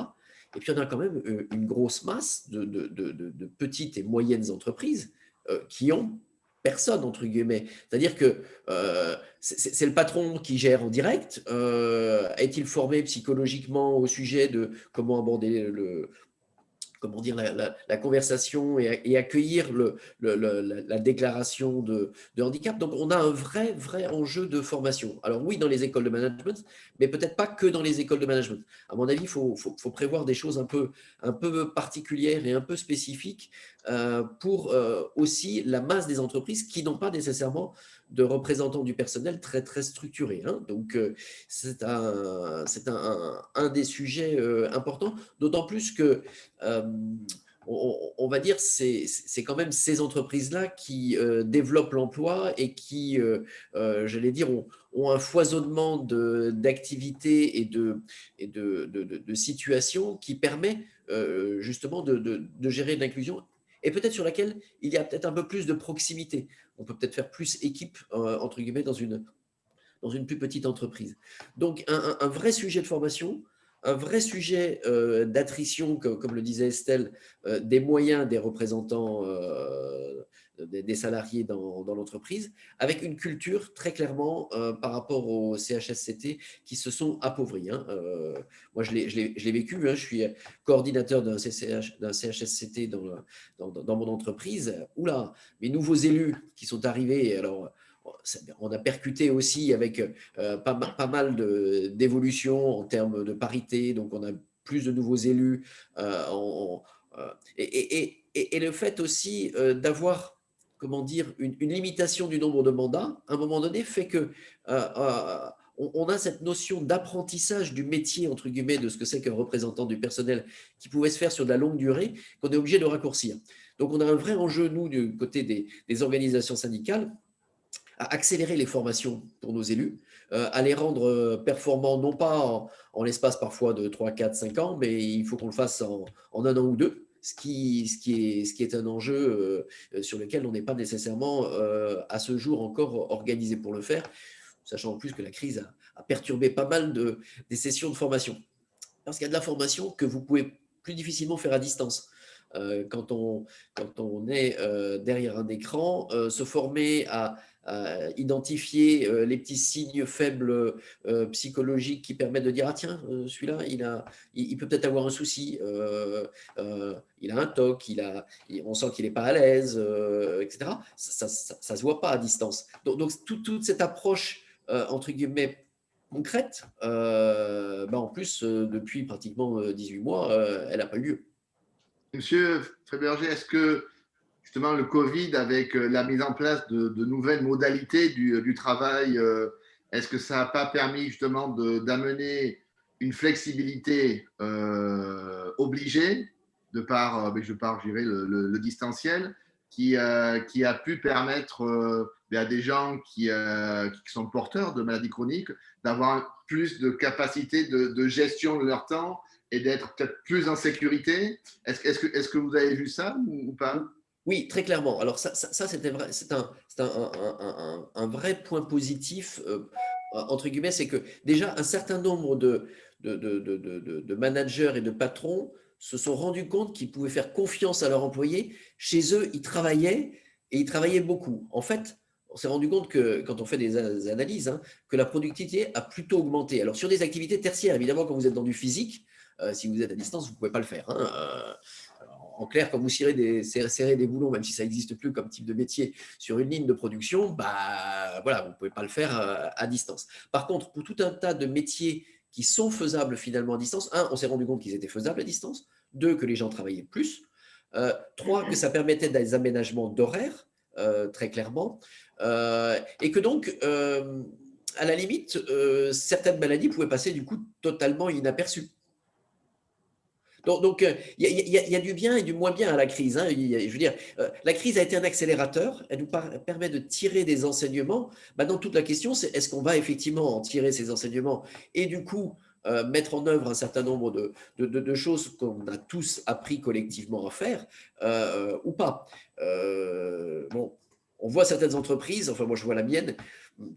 Et puis on a quand même une grosse masse de petites et moyennes entreprises qui ont personne, entre guillemets. C'est-à-dire que c'est le patron qui gère en direct. Est-il formé psychologiquement au sujet de comment aborder la conversation et accueillir la déclaration de handicap. Donc, on a un vrai enjeu de formation. Alors oui, dans les écoles de management, mais peut-être pas que dans les écoles de management. À mon avis, il faut prévoir des choses un peu particulières et un peu spécifiques pour aussi la masse des entreprises qui n'ont pas nécessairement de représentants du personnel très structurés. Hein. Donc, c'est un des sujets importants, d'autant plus que on va dire c'est quand même ces entreprises-là qui développent l'emploi et qui, j'allais dire, ont un foisonnement d'activités et de situations qui permet justement de gérer l'inclusion et peut-être sur laquelle il y a peut-être un peu plus de proximité. On peut peut-être faire plus équipe, entre guillemets, dans une plus petite entreprise. Donc, un vrai sujet de formation, un vrai sujet d'attrition, comme le disait Estelle, des moyens des représentants des salariés dans l'entreprise, avec une culture très clairement par rapport aux CHSCT qui se sont appauvris. Hein. Moi, je l'ai vécu, hein, je suis coordinateur d'un CHSCT dans mon entreprise. Oula, mes nouveaux élus qui sont arrivés, alors on a percuté aussi avec pas mal d'évolutions en termes de parité, donc on a plus de nouveaux élus. Et le fait aussi d'avoir, comment dire, une limitation du nombre de mandats, à un moment donné, fait que on a cette notion d'apprentissage du métier, entre guillemets, de ce que c'est qu'un représentant du personnel qui pouvait se faire sur de la longue durée, qu'on est obligé de raccourcir. Donc on a un vrai enjeu, nous, du côté des organisations syndicales, à accélérer les formations pour nos élus, à les rendre performants, non pas en l'espace parfois de 3, 4, 5 ans, mais il faut qu'on le fasse en 1 an ou 2, ce qui est un enjeu sur lequel on n'est pas nécessairement à ce jour encore organisé pour le faire, sachant en plus que la crise a perturbé pas mal des sessions de formation. Parce qu'il y a de la formation que vous pouvez plus difficilement faire à distance. Quand on est derrière un écran, se former à identifier les petits signes faibles psychologiques qui permettent de dire ah tiens, celui-là il peut peut-être avoir un souci, il a un TOC, on sent qu'il n'est pas à l'aise, etc. Ça se voit pas à distance. Donc toute cette approche entre guillemets concrète, en plus depuis pratiquement 18 mois, elle n'a pas eu lieu. Monsieur Fréberger, est-ce que justement le Covid, avec la mise en place de nouvelles modalités du travail, est-ce que ça n'a pas permis justement d'amener une flexibilité obligée de par, je dirais, le distanciel, qui a pu permettre à des gens qui sont porteurs de maladies chroniques d'avoir plus de capacité de gestion de leur temps et d'être peut-être plus en sécurité? Est-ce que vous avez vu ça ou pas? Oui, très clairement. Alors ça c'était vrai, c'est un vrai point positif, entre guillemets, c'est que déjà un certain nombre de managers et de patrons se sont rendus compte qu'ils pouvaient faire confiance à leurs employés. Chez eux, ils travaillaient et ils travaillaient beaucoup. En fait, on s'est rendu compte que quand on fait des analyses, hein, que la productivité a plutôt augmenté. Alors sur des activités tertiaires, évidemment, quand vous êtes dans du physique, si vous êtes à distance, vous ne pouvez pas le faire. Hein. En clair, quand vous serrez des boulons, même si ça n'existe plus comme type de métier, sur une ligne de production, voilà, vous ne pouvez pas le faire à distance. Par contre, pour tout un tas de métiers qui sont faisables finalement à distance, on s'est rendu compte qu'ils étaient faisables à distance. 2, que les gens travaillaient plus. 3, que ça permettait des aménagements d'horaires, très clairement. Et que donc, à la limite, certaines maladies pouvaient passer du coup totalement inaperçues. Donc, y a du bien et du moins bien à la crise, hein. Je veux dire, la crise a été un accélérateur. Elle nous permet de tirer des enseignements. Maintenant, toute la question, c'est est-ce qu'on va effectivement en tirer ces enseignements et du coup mettre en œuvre un certain nombre de choses qu'on a tous appris collectivement à faire ou pas. Bon, on voit certaines entreprises, enfin moi je vois la mienne,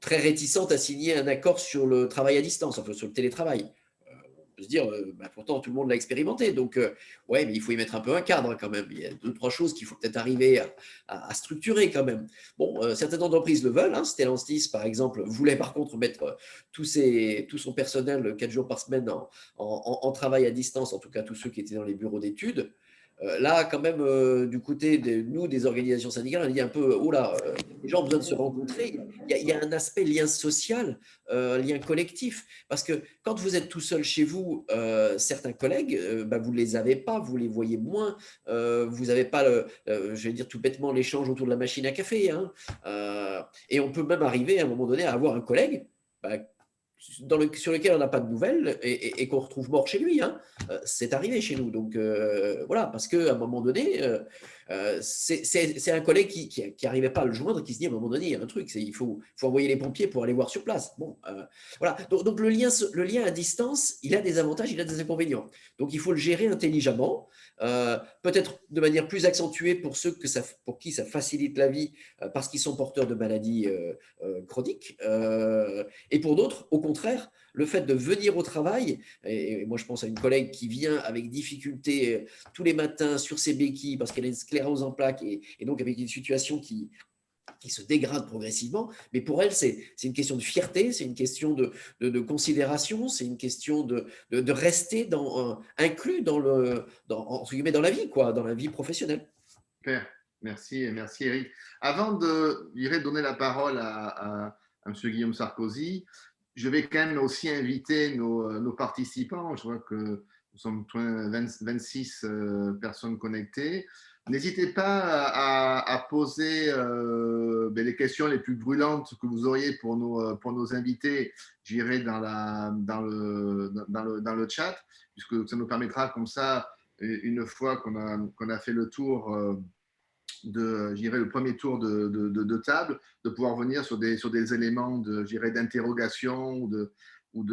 très réticente à signer un accord sur le travail à distance, enfin sur le télétravail. On peut se dire, pourtant tout le monde l'a expérimenté, donc ouais, mais il faut y mettre un peu un cadre quand même. Il y a 2-3 choses qu'il faut peut-être arriver à structurer quand même. Bon, certaines entreprises le veulent, hein. Stellantis, par exemple, voulait par contre mettre tout son personnel 4 jours par semaine en travail à distance, en tout cas tous ceux qui étaient dans les bureaux d'études. Là, quand même, du côté de nous, des organisations syndicales, on dit un peu, oh là, les gens ont besoin de se rencontrer. Il y a un aspect lien social, lien collectif. Parce que quand vous êtes tout seul chez vous, certains collègues, vous ne les avez pas, vous les voyez moins, vous n'avez pas, je vais dire tout bêtement, l'échange autour de la machine à café, hein. Et on peut même arriver à un moment donné à avoir un collègue sur lequel on n'a pas de nouvelles et qu'on retrouve mort chez lui, hein. C'est arrivé chez nous. Donc voilà, parce qu'à un moment donné, c'est un collègue qui n'arrivait pas à le joindre, qui se dit à un moment donné, il y a un truc, il faut envoyer les pompiers pour aller voir sur place. Bon, voilà. Donc le lien à distance, il a des avantages, il a des inconvénients. Donc il faut le gérer intelligemment, peut-être de manière plus accentuée pour ceux pour qui ça facilite la vie parce qu'ils sont porteurs de maladies chroniques. Et pour d'autres, au contraire, le fait de venir au travail, et moi je pense à une collègue qui vient avec difficulté tous les matins sur ses béquilles parce qu'elle a une sclérose en plaques et donc avec une situation qui se dégrade progressivement, mais pour elle, c'est une question de fierté, c'est une question de considération, c'est une question de rester inclus entre guillemets, dans la vie, quoi, dans la vie professionnelle. Super, merci Eric. Avant de donner la parole à M. Guillaume Sarkozy, je vais quand même aussi inviter nos participants. Je vois que nous sommes 26 personnes connectées. N'hésitez pas à poser les questions les plus brûlantes que vous auriez pour nos invités, j'irai dans le chat, puisque ça nous permettra comme ça, une fois qu'on a fait le tour le premier tour de table, de pouvoir venir sur des éléments d'interrogation ou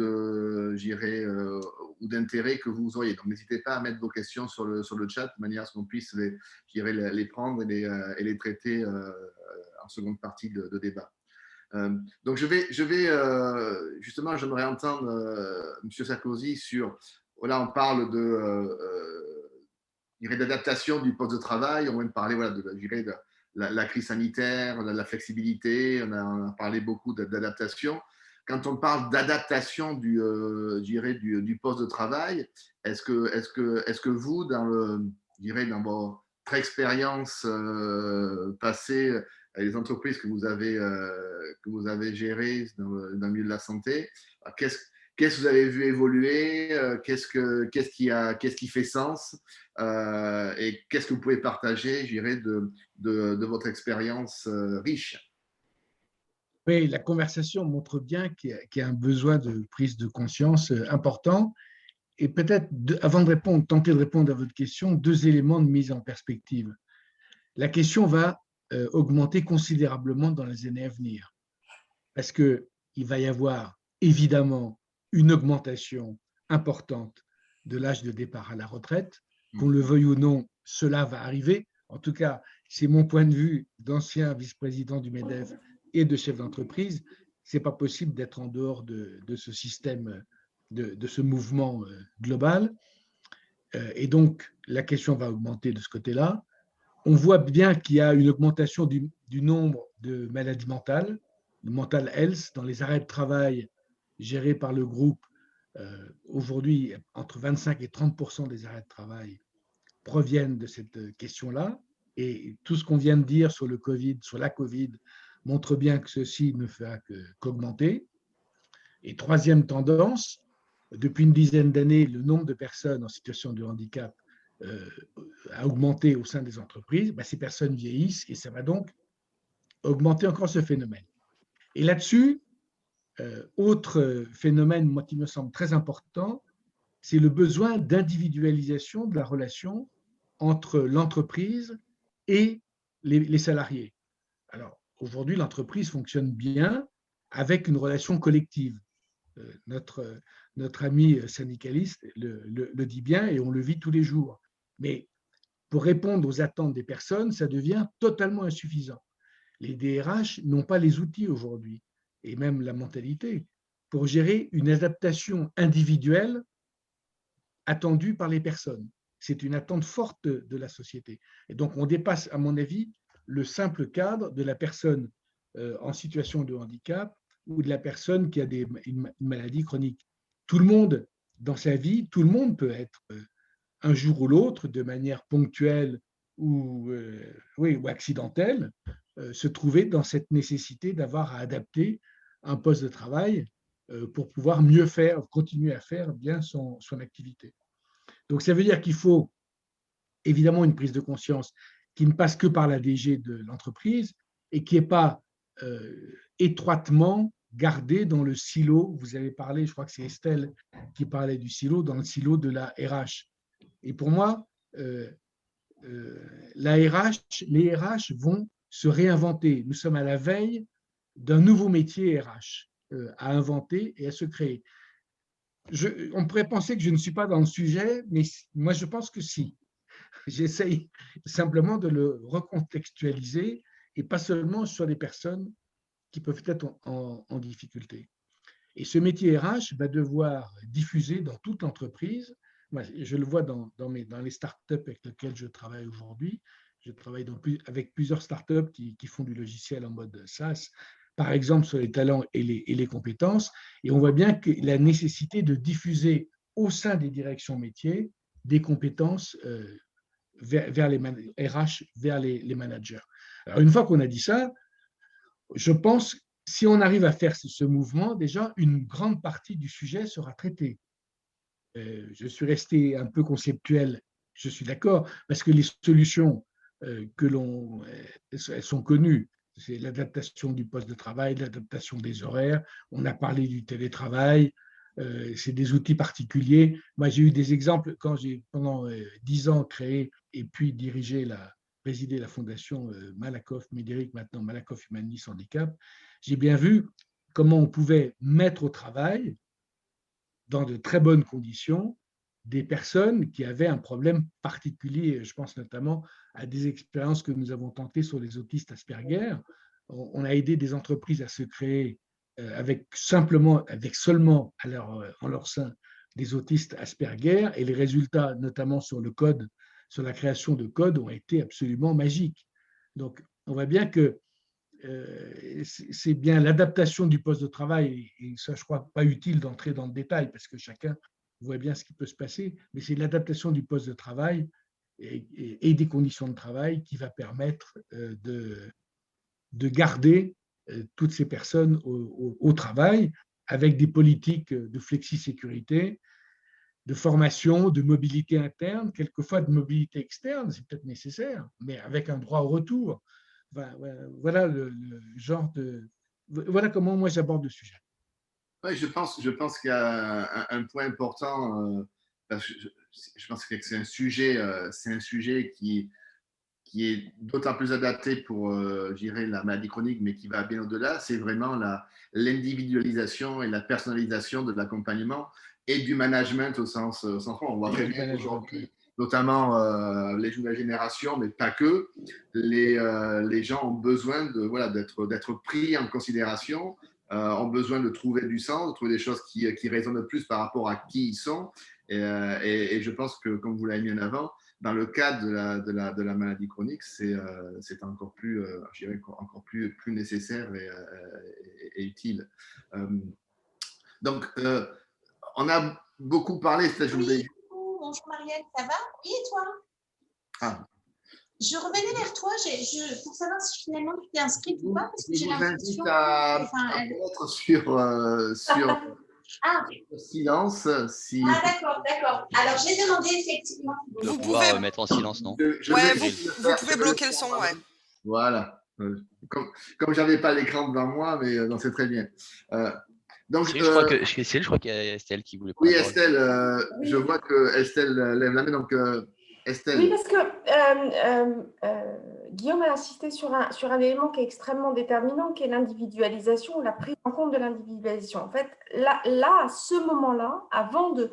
d'intérêt que vous auriez. Donc, n'hésitez pas à mettre vos questions sur le chat de manière à ce qu'on puisse les prendre et les traiter en seconde partie de débat. Donc, justement, j'aimerais entendre M. Sarkozy sur, voilà, on parle d'adaptation du poste de travail, on vient de parler de la crise sanitaire, de la flexibilité, on a parlé beaucoup d'adaptation. Quand on parle d'adaptation du poste de travail, est-ce que vous, dans votre expérience passée, les entreprises que vous avez gérées dans le milieu de la santé, qu'est-ce que vous avez vu évoluer, qu'est-ce qui fait sens, et qu'est-ce que vous pouvez partager, je dirais, de votre expérience riche? Oui, la conversation montre bien qu'il y a un besoin de prise de conscience important. Et peut-être, avant de tenter de répondre à votre question, 2 éléments de mise en perspective. La question va augmenter considérablement dans les années à venir, parce qu'il va y avoir évidemment une augmentation importante de l'âge de départ à la retraite. Qu'on le veuille ou non, cela va arriver. En tout cas, c'est mon point de vue d'ancien vice-président du MEDEF et de chef d'entreprise. Ce n'est pas possible d'être en dehors de ce système, de ce mouvement global. Et donc, la question va augmenter de ce côté-là. On voit bien qu'il y a une augmentation du nombre de maladies mentales, le mental health, dans les arrêts de travail gérés par le groupe. Aujourd'hui, entre 25 et 30% des arrêts de travail proviennent de cette question-là. Et tout ce qu'on vient de dire sur le Covid, sur la Covid, montre bien que ceci ne fera qu'augmenter. Et troisième tendance, depuis une dizaine d'années, le nombre de personnes en situation de handicap a augmenté au sein des entreprises. Ces personnes vieillissent et ça va donc augmenter encore ce phénomène. Et là-dessus, Autre phénomène, moi, qui me semble très important, c'est le besoin d'individualisation de la relation entre l'entreprise et les salariés. Alors, aujourd'hui, l'entreprise fonctionne bien avec une relation collective. Notre ami syndicaliste le dit bien et on le vit tous les jours. Mais pour répondre aux attentes des personnes, ça devient totalement insuffisant. Les DRH n'ont pas les outils aujourd'hui, et même la mentalité, pour gérer une adaptation individuelle attendue par les personnes. C'est une attente forte de la société. Et donc, on dépasse, à mon avis, le simple cadre de la personne en situation de handicap ou de la personne qui a une maladie chronique. Tout le monde, dans sa vie, tout le monde peut être un jour ou l'autre, de manière ponctuelle ou accidentelle, se trouver dans cette nécessité d'avoir à adapter un poste de travail pour pouvoir mieux faire, continuer à faire bien son activité. Donc, ça veut dire qu'il faut évidemment une prise de conscience qui ne passe que par la DG de l'entreprise et qui n'est pas étroitement gardée dans le silo. Vous avez parlé, je crois que c'est Estelle qui parlait du silo, dans le silo de la RH. Et pour moi, les RH vont se réinventer. Nous sommes à la veille d'un nouveau métier RH à inventer et à se créer. On pourrait penser que je ne suis pas dans le sujet, mais moi, je pense que si. J'essaye simplement de le recontextualiser et pas seulement sur les personnes qui peuvent être en difficulté. Et ce métier RH va devoir diffuser dans toute l'entreprise. Moi, je le vois dans les startups avec lesquelles je travaille aujourd'hui. Je travaille avec plusieurs startups qui font du logiciel en mode SaaS, par exemple sur les talents et les compétences. Et on voit bien que la nécessité de diffuser au sein des directions métiers des compétences vers les RH, vers les managers. Alors, une fois qu'on a dit ça, je pense, si on arrive à faire ce mouvement, déjà, une grande partie du sujet sera traitée. Je suis resté un peu conceptuel, je suis d'accord, parce que les solutions elles sont connues. C'est l'adaptation du poste de travail, l'adaptation des horaires. On a parlé du télétravail. C'est des outils particuliers. Moi, j'ai eu des exemples quand j'ai, pendant 10 ans, créé et puis présidé la fondation Malakoff Médéric, maintenant Malakoff Humanis Handicap. J'ai bien vu comment on pouvait mettre au travail, dans de très bonnes conditions, des personnes qui avaient un problème particulier. Je pense notamment à des expériences que nous avons tentées sur les autistes Asperger. On a aidé des entreprises à se créer avec seulement en leur sein des autistes Asperger, et les résultats, notamment sur le code, sur la création de code, ont été absolument magiques. Donc, on voit bien que c'est bien l'adaptation du poste de travail, et ça, je crois pas utile d'entrer dans le détail parce que chacun voit bien ce qui peut se passer, mais c'est l'adaptation du poste de travail et des conditions de travail qui va permettre de garder toutes ces personnes au travail avec des politiques de flexi-sécurité, de formation, de mobilité interne, quelquefois de mobilité externe, c'est peut-être nécessaire, mais avec un droit au retour. Voilà le genre de… Voilà comment moi j'aborde le sujet. Oui, je pense qu'il y a un point important. Je pense que c'est un sujet qui est d'autant plus adapté pour, je dirais, la maladie chronique, mais qui va bien au-delà. C'est vraiment l'individualisation et la personnalisation de l'accompagnement et du management au sens fond. On voit très bien aujourd'hui, notamment les nouvelles générations, mais pas que, les gens ont besoin d'être pris en considération, ont besoin de trouver du sens, de trouver des choses qui résonnent le plus par rapport à qui ils sont. Et je pense que, comme vous l'avez mis en avant, dans le cadre de la maladie chronique, c'est encore plus, je dirais, encore plus nécessaire et utile. Donc, on a beaucoup parlé. Oui, bonjour Marielle, ça va? Oui, et toi? Ah. Je revenais vers toi pour savoir si finalement tu t'es inscrite ou pas, parce que j'ai l'impression… Peut-être sur silence. Si… Ah, d'accord. Alors, j'ai demandé effectivement… Vous pouvez mettre en silence, non? Vous pouvez bloquer le son, ouais. Voilà. Comme je n'avais pas l'écran devant moi, mais c'est très bien. Donc, Cyril, je crois qu'il y a Estelle qui voulait oui, prendre la parole. Estelle, Oui. je vois que Estelle lève la main. Donc, Estelle. Oui, parce que Guillaume a insisté sur un élément qui est extrêmement déterminant, qui est l'individualisation ou la prise en compte de l'individualisation. En fait, là, à ce moment-là, avant de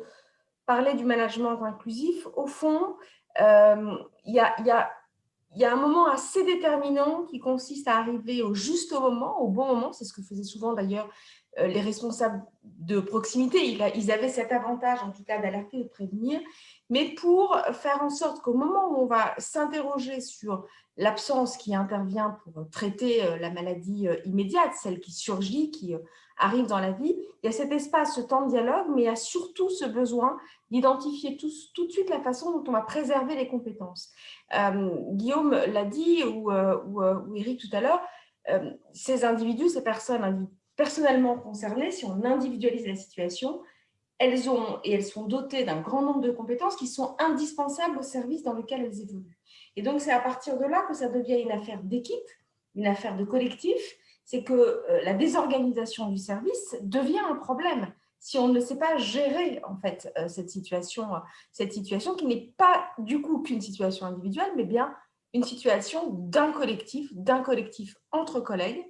parler du management inclusif, au fond, il y a un moment assez déterminant qui consiste à arriver au juste moment, au bon moment. C'est ce que faisaient souvent d'ailleurs les responsables de proximité. Ils avaient cet avantage, en tout cas, d'alerter, de prévenir, mais pour faire en sorte qu'au moment où on va s'interroger sur l'absence qui intervient pour traiter la maladie immédiate, celle qui surgit, qui arrive dans la vie, il y a cet espace, ce temps de dialogue, mais il y a surtout ce besoin d'identifier tout de suite la façon dont on va préserver les compétences. Guillaume l'a dit, ou Eric tout à l'heure, ces individus, ces personnes personnellement concernées, si on individualise la situation, elles sont dotées d'un grand nombre de compétences qui sont indispensables au service dans lequel elles évoluent. Et donc, c'est à partir de là que ça devient une affaire d'équipe, une affaire de collectif. C'est que la désorganisation du service devient un problème si on ne sait pas gérer en fait cette situation qui n'est pas du coup qu'une situation individuelle, mais bien une situation d'un collectif entre collègues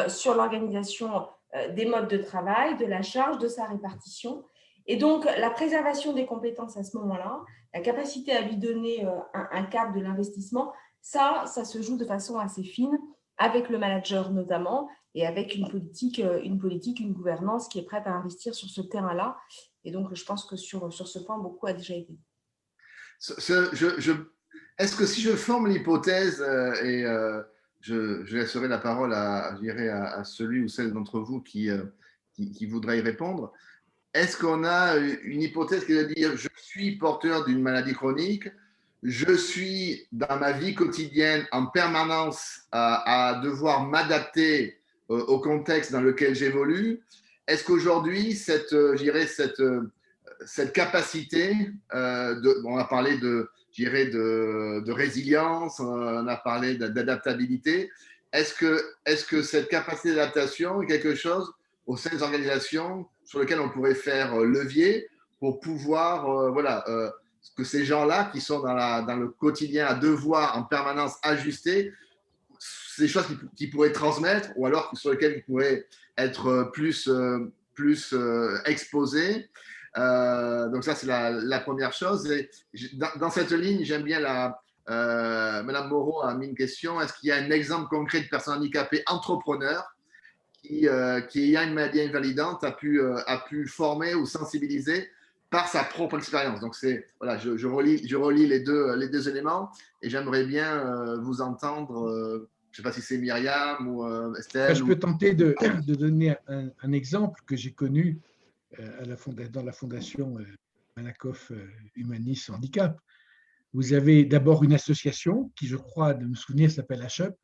sur l'organisation des modes de travail, de la charge, de sa répartition. Et donc, la préservation des compétences à ce moment-là, la capacité à lui donner un cap de l'investissement, ça se joue de façon assez fine avec le manager notamment et avec une politique, une gouvernance qui est prête à investir sur ce terrain-là. Et donc, je pense que sur ce point, beaucoup a déjà été. Est-ce que si je forme l'hypothèse et je laisserai la parole à celui ou celle d'entre vous qui voudrait y répondre, est-ce qu'on a une hypothèse qui veut dire je suis porteur d'une maladie chronique, je suis dans ma vie quotidienne en permanence à devoir m'adapter au contexte dans lequel j'évolue? Est-ce qu'aujourd'hui, cette capacité, on a parlé de résilience, on a parlé d'adaptabilité, est-ce que cette capacité d'adaptation est quelque chose au sein des organisations sur lequel on pourrait faire levier pour pouvoir, que ces gens-là qui sont dans le quotidien à devoir en permanence ajuster, c'est des choses qu'ils pourraient transmettre ou alors sur lesquelles ils pourraient être plus exposés. Donc ça, c'est la première chose. Et dans cette ligne, j'aime bien Madame Moreau a mis une question. Est-ce qu'il y a un exemple concret de personne handicapée entrepreneur qui ayant une maladie invalidante, a pu former ou sensibiliser par sa propre expérience. Donc, je relis les deux éléments et j'aimerais bien vous entendre. Je ne sais pas si c'est Myriam ou Estelle. Je peux tenter de donner un exemple que j'ai connu dans la fondation Malakoff Humanis Handicap. Vous avez d'abord une association qui, je crois, de me souvenir, s'appelle HUP,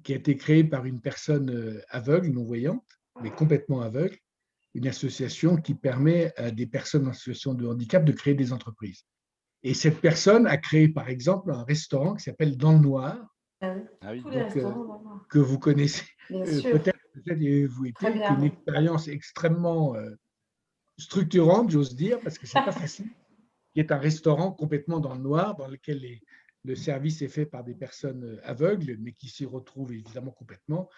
qui a été créée par une personne aveugle, non-voyante, mais complètement aveugle, une association qui permet à des personnes en situation de handicap de créer des entreprises. Et cette personne a créé, par exemple, un restaurant qui s'appelle Dans le Noir, que vous connaissez peut-être avez-vous été, une expérience extrêmement structurante, j'ose dire, parce que ce n'est pas facile, qui est un restaurant complètement dans le noir, dans lequel le service est fait par des personnes aveugles, mais qui s'y retrouvent évidemment complètement,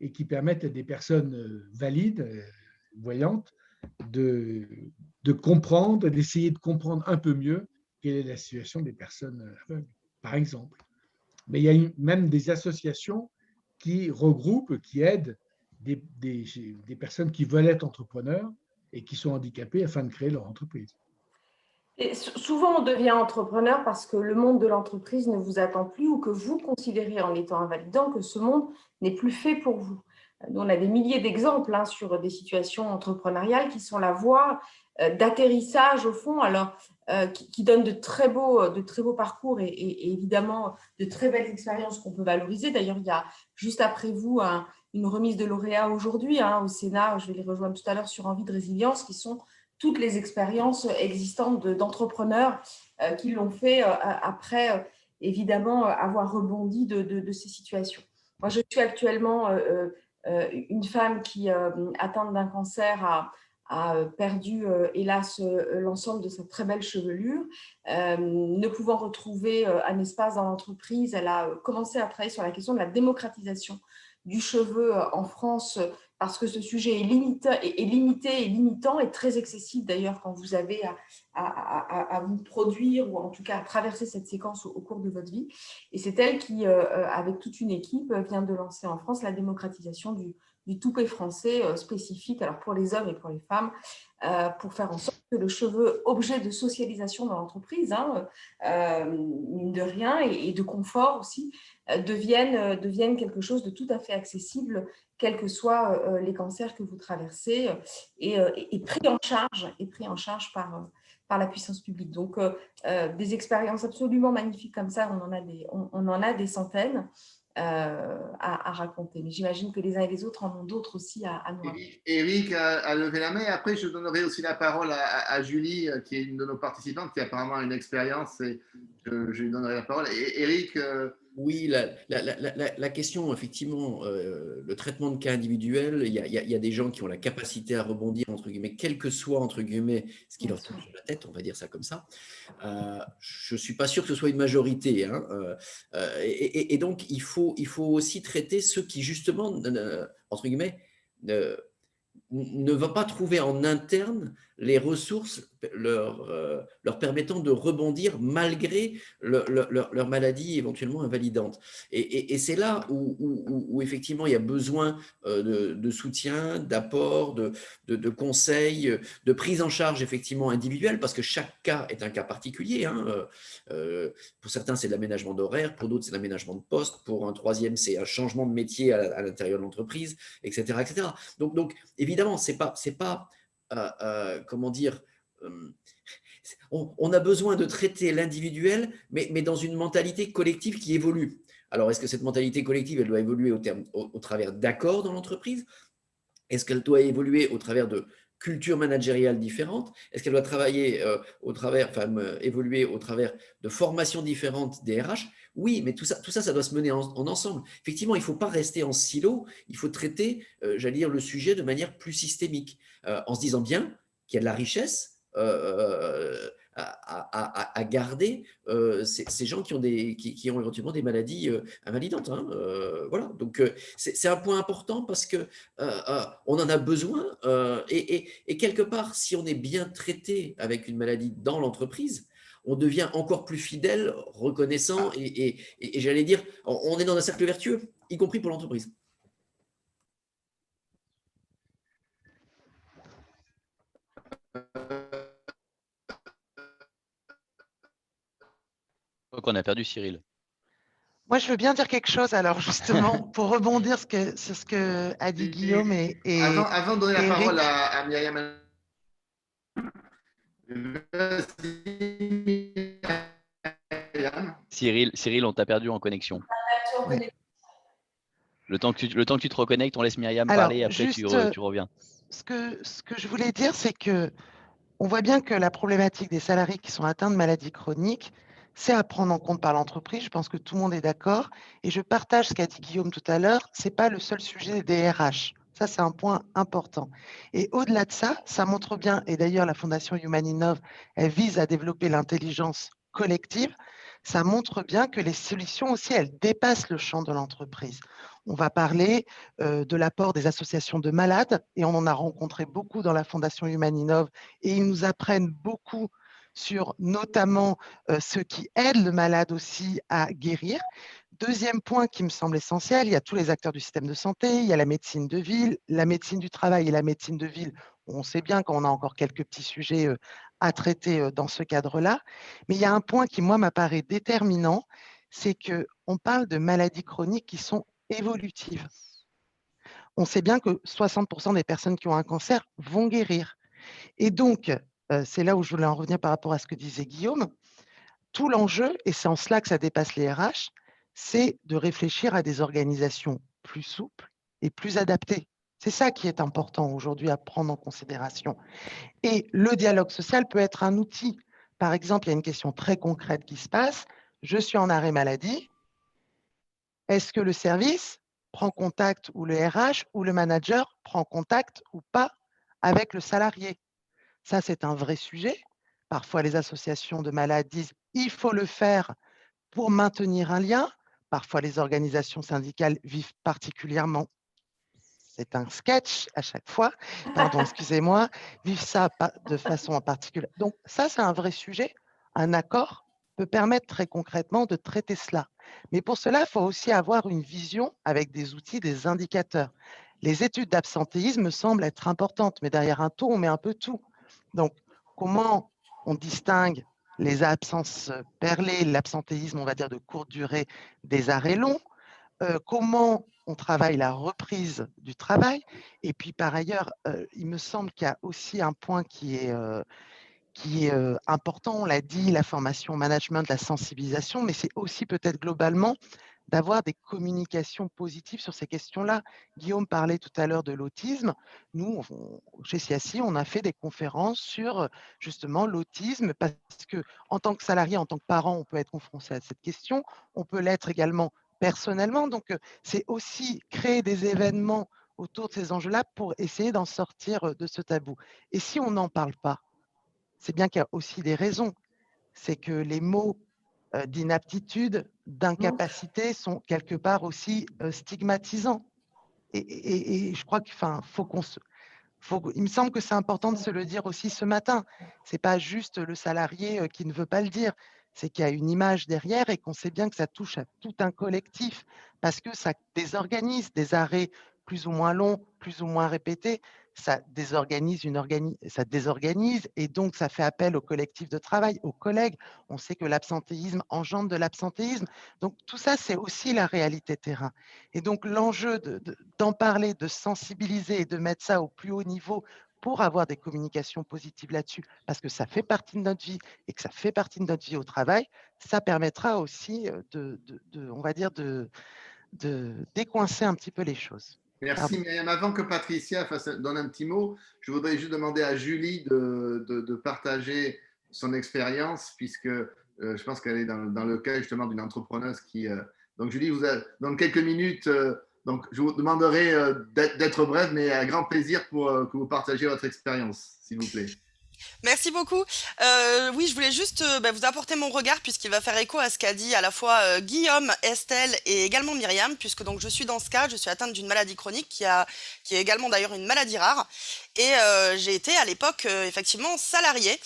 et qui permettent à des personnes valides, voyantes, de comprendre, d'essayer de comprendre un peu mieux quelle est la situation des personnes aveugles, par exemple. Mais il y a même des associations qui regroupent, qui aident des personnes qui veulent être entrepreneurs et qui sont handicapées afin de créer leur entreprise. Et souvent, on devient entrepreneur parce que le monde de l'entreprise ne vous attend plus ou que vous considérez en étant invalidant que ce monde n'est plus fait pour vous. Nous, on a des milliers d'exemples sur des situations entrepreneuriales qui sont la voie d'atterrissage au fond, alors qui donnent de très beaux parcours et évidemment de très belles expériences qu'on peut valoriser. D'ailleurs, il y a juste après vous une remise de lauréats aujourd'hui au Sénat. Je vais les rejoindre tout à l'heure sur Envie de résilience, qui sont toutes les expériences existantes d'entrepreneurs qui l'ont fait après, évidemment, avoir rebondi de ces situations. Moi, je suis actuellement une femme qui, atteinte d'un cancer, a perdu, hélas, l'ensemble de sa très belle chevelure. Ne pouvant retrouver un espace dans l'entreprise, elle a commencé à travailler sur la question de la démocratisation du cheveu en France, parce que ce sujet est limité et limitant et très excessif d'ailleurs quand vous avez à vous produire ou en tout cas à traverser cette séquence au cours de votre vie. Et c'est elle qui, avec toute une équipe, vient de lancer en France la démocratisation du toupet français spécifique, alors pour les hommes et pour les femmes, pour faire en sorte que le cheveu, objet de socialisation dans l'entreprise, mine de rien, et de confort aussi, devienne quelque chose de tout à fait accessible, quels que soient les cancers que vous traversez, et pris en charge par la puissance publique. Donc, des expériences absolument magnifiques comme ça, on en a des centaines. À raconter. Mais j'imagine que les uns et les autres en ont d'autres aussi à nous raconter. Eric a levé la main. Après, je donnerai aussi la parole à Julie, qui est une de nos participantes, qui a apparemment une expérience. Et je lui donnerai la parole. Et Eric… Oui, la question, effectivement, le traitement de cas individuel, il y a des gens qui ont la capacité à rebondir, entre guillemets, quel que soit, entre guillemets, ce qui leur tombe sur la tête, on va dire ça comme ça. Je ne suis pas sûr que ce soit une majorité. Et donc, il faut aussi traiter ceux qui, justement, entre guillemets, ne vont pas trouver en interne les ressources leur permettant de rebondir malgré leur maladie éventuellement invalidante. Et c'est là où effectivement il y a besoin de soutien, d'apport, de conseils, de prise en charge effectivement individuelle, parce que chaque cas est un cas particulier. Pour certains, c'est de l'aménagement d'horaire, pour d'autres, c'est l'aménagement de poste, pour un troisième, c'est un changement de métier à l'intérieur de l'entreprise, etc., etc. Donc évidemment, c'est pas comment dire, on a besoin de traiter l'individuel, mais dans une mentalité collective qui évolue. Alors, est-ce que cette mentalité collective, elle doit évoluer au travers d'accords dans l'entreprise? Est-ce qu'elle doit évoluer au travers de cultures managériales différentes? Est-ce qu'elle doit travailler évoluer au travers de formations différentes des RH? Oui, mais tout ça, ça doit se mener en ensemble. Effectivement, il ne faut pas rester en silo, il faut traiter, j'allais dire, le sujet de manière plus systémique, en se disant bien qu'il y a de la richesse à garder ces gens qui ont éventuellement des maladies invalidantes. Voilà, donc c'est un point important parce que on en a besoin et quelque part, si on est bien traité avec une maladie dans l'entreprise, on devient encore plus fidèle, reconnaissant et j'allais dire, on est dans un cercle vertueux, y compris pour l'entreprise. Je crois qu'on a perdu Cyril. Moi, je veux bien dire quelque chose, alors justement, pour rebondir sur ce que a dit Guillaume et Avant de donner la parole à Myriam. Cyril, on t'a perdu en connexion. Ouais. Le temps que tu te reconnectes, on laisse Myriam parler et après tu reviens. Ce que je voulais dire, c'est que on voit bien que la problématique des salariés qui sont atteints de maladies chroniques, c'est à prendre en compte par l'entreprise. Je pense que tout le monde est d'accord. Et je partage ce qu'a dit Guillaume tout à l'heure. Ce n'est pas le seul sujet des RH. Ça, c'est un point important. Et au-delà de ça, ça montre bien, et d'ailleurs la Fondation Humaninov, elle vise à développer l'intelligence collective. Ça montre bien que les solutions aussi, elles dépassent le champ de l'entreprise. On va parler de l'apport des associations de malades, et on en a rencontré beaucoup dans la Fondation Humaninov, et ils nous apprennent beaucoup sur notamment ceux qui aident le malade aussi à guérir. Deuxième point qui me semble essentiel, il y a tous les acteurs du système de santé, il y a la médecine de ville, la médecine du travail et la médecine de ville. On sait bien qu'on a encore quelques petits sujets à traiter dans ce cadre-là. Mais il y a un point qui, moi, m'apparaît déterminant, c'est qu'on parle de maladies chroniques qui sont évolutives. On sait bien que 60% des personnes qui ont un cancer vont guérir. Et donc, c'est là où je voulais en revenir par rapport à ce que disait Guillaume. Tout l'enjeu, et c'est en cela que ça dépasse les RH, c'est de réfléchir à des organisations plus souples et plus adaptées. C'est ça qui est important aujourd'hui à prendre en considération. Et le dialogue social peut être un outil. Par exemple, il y a une question très concrète qui se passe. Je suis en arrêt maladie. Est-ce que le service prend contact, ou le RH, ou le manager prend contact ou pas avec le salarié. Ça, c'est un vrai sujet. Parfois, les associations de malades disent il faut le faire pour maintenir un lien. Parfois, les organisations syndicales vivent particulièrement, c'est un sketch à chaque fois, pardon, excusez-moi, vivent ça de façon en particulier. Donc ça, c'est un vrai sujet. Un accord peut permettre très concrètement de traiter cela. Mais pour cela, il faut aussi avoir une vision avec des outils, des indicateurs. Les études d'absentéisme semblent être importantes, mais derrière un taux, on met un peu tout. Donc, comment on distingue les absences perlées, l'absentéisme, on va dire, de courte durée, des arrêts longs, comment on travaille la reprise du travail. Et puis, par ailleurs, il me semble qu'il y a aussi un point qui est important, on l'a dit, la formation au management, la sensibilisation, mais c'est aussi peut-être globalement d'avoir des communications positives sur ces questions-là. Guillaume parlait tout à l'heure de l'autisme. Nous, chez CIACI, on a fait des conférences sur justement l'autisme parce que en tant que salarié, en tant que parent, on peut être confronté à cette question. On peut l'être également personnellement. Donc, c'est aussi créer des événements autour de ces enjeux-là pour essayer d'en sortir de ce tabou. Et si on n'en parle pas, c'est bien qu'il y a aussi des raisons. C'est que les mots d'inaptitude, d'incapacité sont quelque part aussi stigmatisants. Et je crois qu'il il me semble que c'est important de se le dire aussi ce matin. Ce n'est pas juste le salarié qui ne veut pas le dire, c'est qu'il y a une image derrière et qu'on sait bien que ça touche à tout un collectif parce que ça désorganise des arrêts plus ou moins longs, plus ou moins répétés. Ça désorganise et donc ça fait appel au collectif de travail, aux collègues. On sait que l'absentéisme engendre de l'absentéisme. Donc tout ça, c'est aussi la réalité terrain. Et donc l'enjeu d'en parler, de sensibiliser et de mettre ça au plus haut niveau pour avoir des communications positives là-dessus, parce que ça fait partie de notre vie et que ça fait partie de notre vie au travail, ça permettra aussi on va dire, de décoincer un petit peu les choses. Merci, Myriam. Avant que Patricia donne un petit mot, je voudrais juste demander à Julie de partager son expérience, puisque je pense qu'elle est dans le cas justement d'une entrepreneuse qui… donc Julie, dans quelques minutes, donc je vous demanderai d'être bref, mais à grand plaisir pour que vous partagiez votre expérience, s'il vous plaît. Merci beaucoup. Oui, je voulais juste vous apporter mon regard puisqu'il va faire écho à ce qu'a dit à la fois Guillaume, Estelle et également Myriam, puisque donc je suis dans ce cas, je suis atteinte d'une maladie chronique qui est également d'ailleurs une maladie rare. Et j'ai été à l'époque effectivement salariée.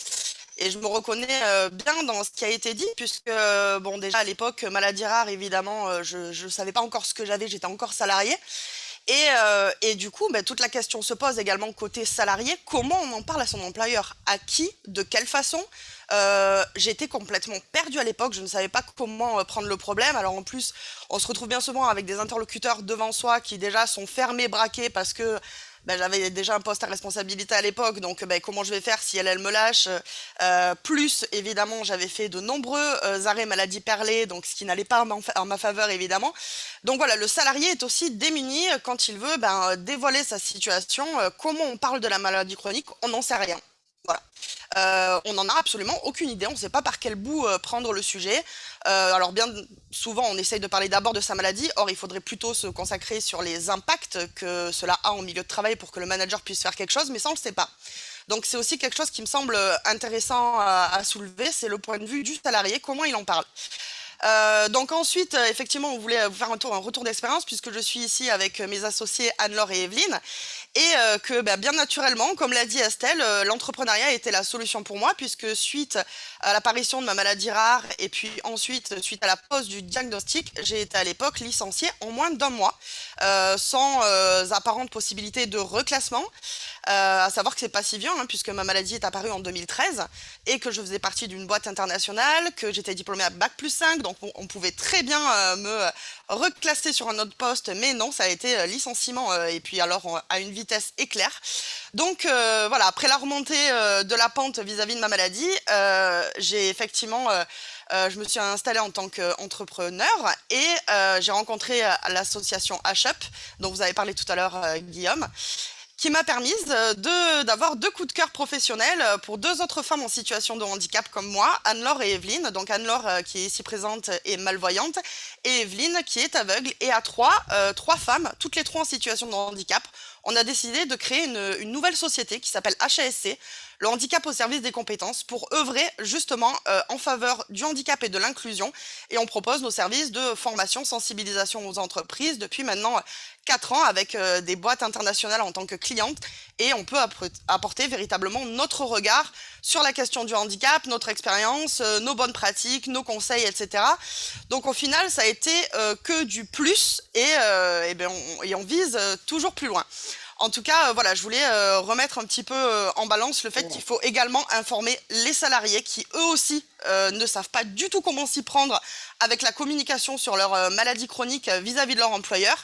Et je me reconnais bien dans ce qui a été dit, puisque bon déjà à l'époque, maladie rare, évidemment, je ne savais pas encore ce que j'avais, j'étais encore salariée. Et du coup, toute la question se pose également côté salarié. Comment on en parle à son employeur? À qui? De quelle façon? J'étais complètement perdue à l'époque. Je ne savais pas comment prendre le problème. Alors en plus, on se retrouve bien souvent avec des interlocuteurs devant soi qui déjà sont fermés, braqués parce que j'avais déjà un poste à responsabilité à l'époque, donc comment je vais faire si elle me lâche? Plus, évidemment, j'avais fait de nombreux arrêts maladie perlée, donc ce qui n'allait pas en ma faveur, évidemment. Donc voilà, le salarié est aussi démuni quand il veut dévoiler sa situation. Comment on parle de la maladie chronique? On n'en sait rien. Voilà. On n'en a absolument aucune idée, on ne sait pas par quel bout prendre le sujet. Alors bien souvent on essaye de parler d'abord de sa maladie, or il faudrait plutôt se consacrer sur les impacts que cela a en milieu de travail pour que le manager puisse faire quelque chose, mais ça on ne le sait pas. Donc c'est aussi quelque chose qui me semble intéressant à soulever, c'est le point de vue du salarié, comment il en parle. Donc ensuite, effectivement, on voulait vous faire un retour d'expérience puisque je suis ici avec mes associés Anne-Laure et Evelyne et que bien naturellement, comme l'a dit Estelle, l'entrepreneuriat était la solution pour moi puisque suite à l'apparition de ma maladie rare et puis ensuite suite à la pose du diagnostic, j'ai été à l'époque licenciée en moins d'1 mois sans apparente possibilité de reclassement. À savoir que c'est pas si vieux puisque ma maladie est apparue en 2013 et que je faisais partie d'une boîte internationale, que j'étais diplômée à Bac+5, donc on pouvait très bien me reclasser sur un autre poste, mais non, ça a été licenciement et puis alors à une vitesse éclair. Donc voilà, après la remontée de la pente vis-à-vis de ma maladie, j'ai effectivement… je me suis installée en tant qu'entrepreneur et j'ai rencontré l'association HUP, dont vous avez parlé tout à l'heure, Guillaume. qui m'a permis d'avoir 2 coups de cœur professionnels pour 2 autres femmes en situation de handicap comme moi, Anne-Laure et Evelyne. Donc Anne-Laure qui est ici présente est malvoyante et Evelyne qui est aveugle. Et à 3 femmes, toutes les 3 en situation de handicap, on a décidé de créer une nouvelle société qui s'appelle HASC, le handicap au service des compétences, pour œuvrer justement en faveur du handicap et de l'inclusion. Et on propose nos services de formation, sensibilisation aux entreprises depuis maintenant 4 ans avec des boîtes internationales en tant que clientes. Et on peut apporter véritablement notre regard sur la question du handicap, notre expérience, nos bonnes pratiques, nos conseils, etc. Donc au final, ça a été que du plus et on vise toujours plus loin. En tout cas, voilà, je voulais remettre un petit peu en balance le fait qu'il faut également informer les salariés qui, eux aussi, ne savent pas du tout comment s'y prendre avec la communication sur leur maladie chronique vis-à-vis de leur employeur.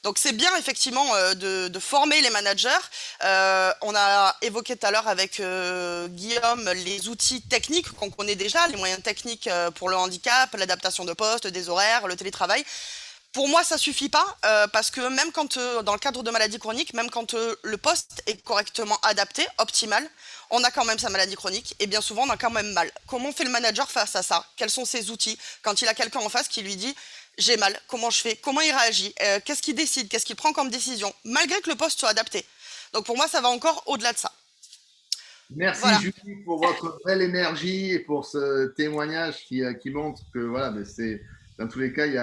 Donc, c'est bien, effectivement, de former les managers. On a évoqué tout à l'heure avec Guillaume les outils techniques qu'on connaît déjà, les moyens techniques pour le handicap, l'adaptation de poste, des horaires, le télétravail. Pour moi, ça suffit pas parce que même quand, dans le cadre de maladies chroniques, même quand le poste est correctement adapté, optimal, on a quand même sa maladie chronique et bien souvent on a quand même mal. Comment fait le manager face à ça? Quels sont ses outils? Quand il a quelqu'un en face qui lui dit j'ai mal, comment je fais? Comment il réagit? Qu'est-ce qu'il décide? Qu'est-ce qu'il prend comme décision? Malgré que le poste soit adapté. Donc pour moi, ça va encore au-delà de ça. Merci Voilà. Julie pour votre belle énergie et pour ce témoignage qui montre que voilà, mais c'est dans tous les cas, il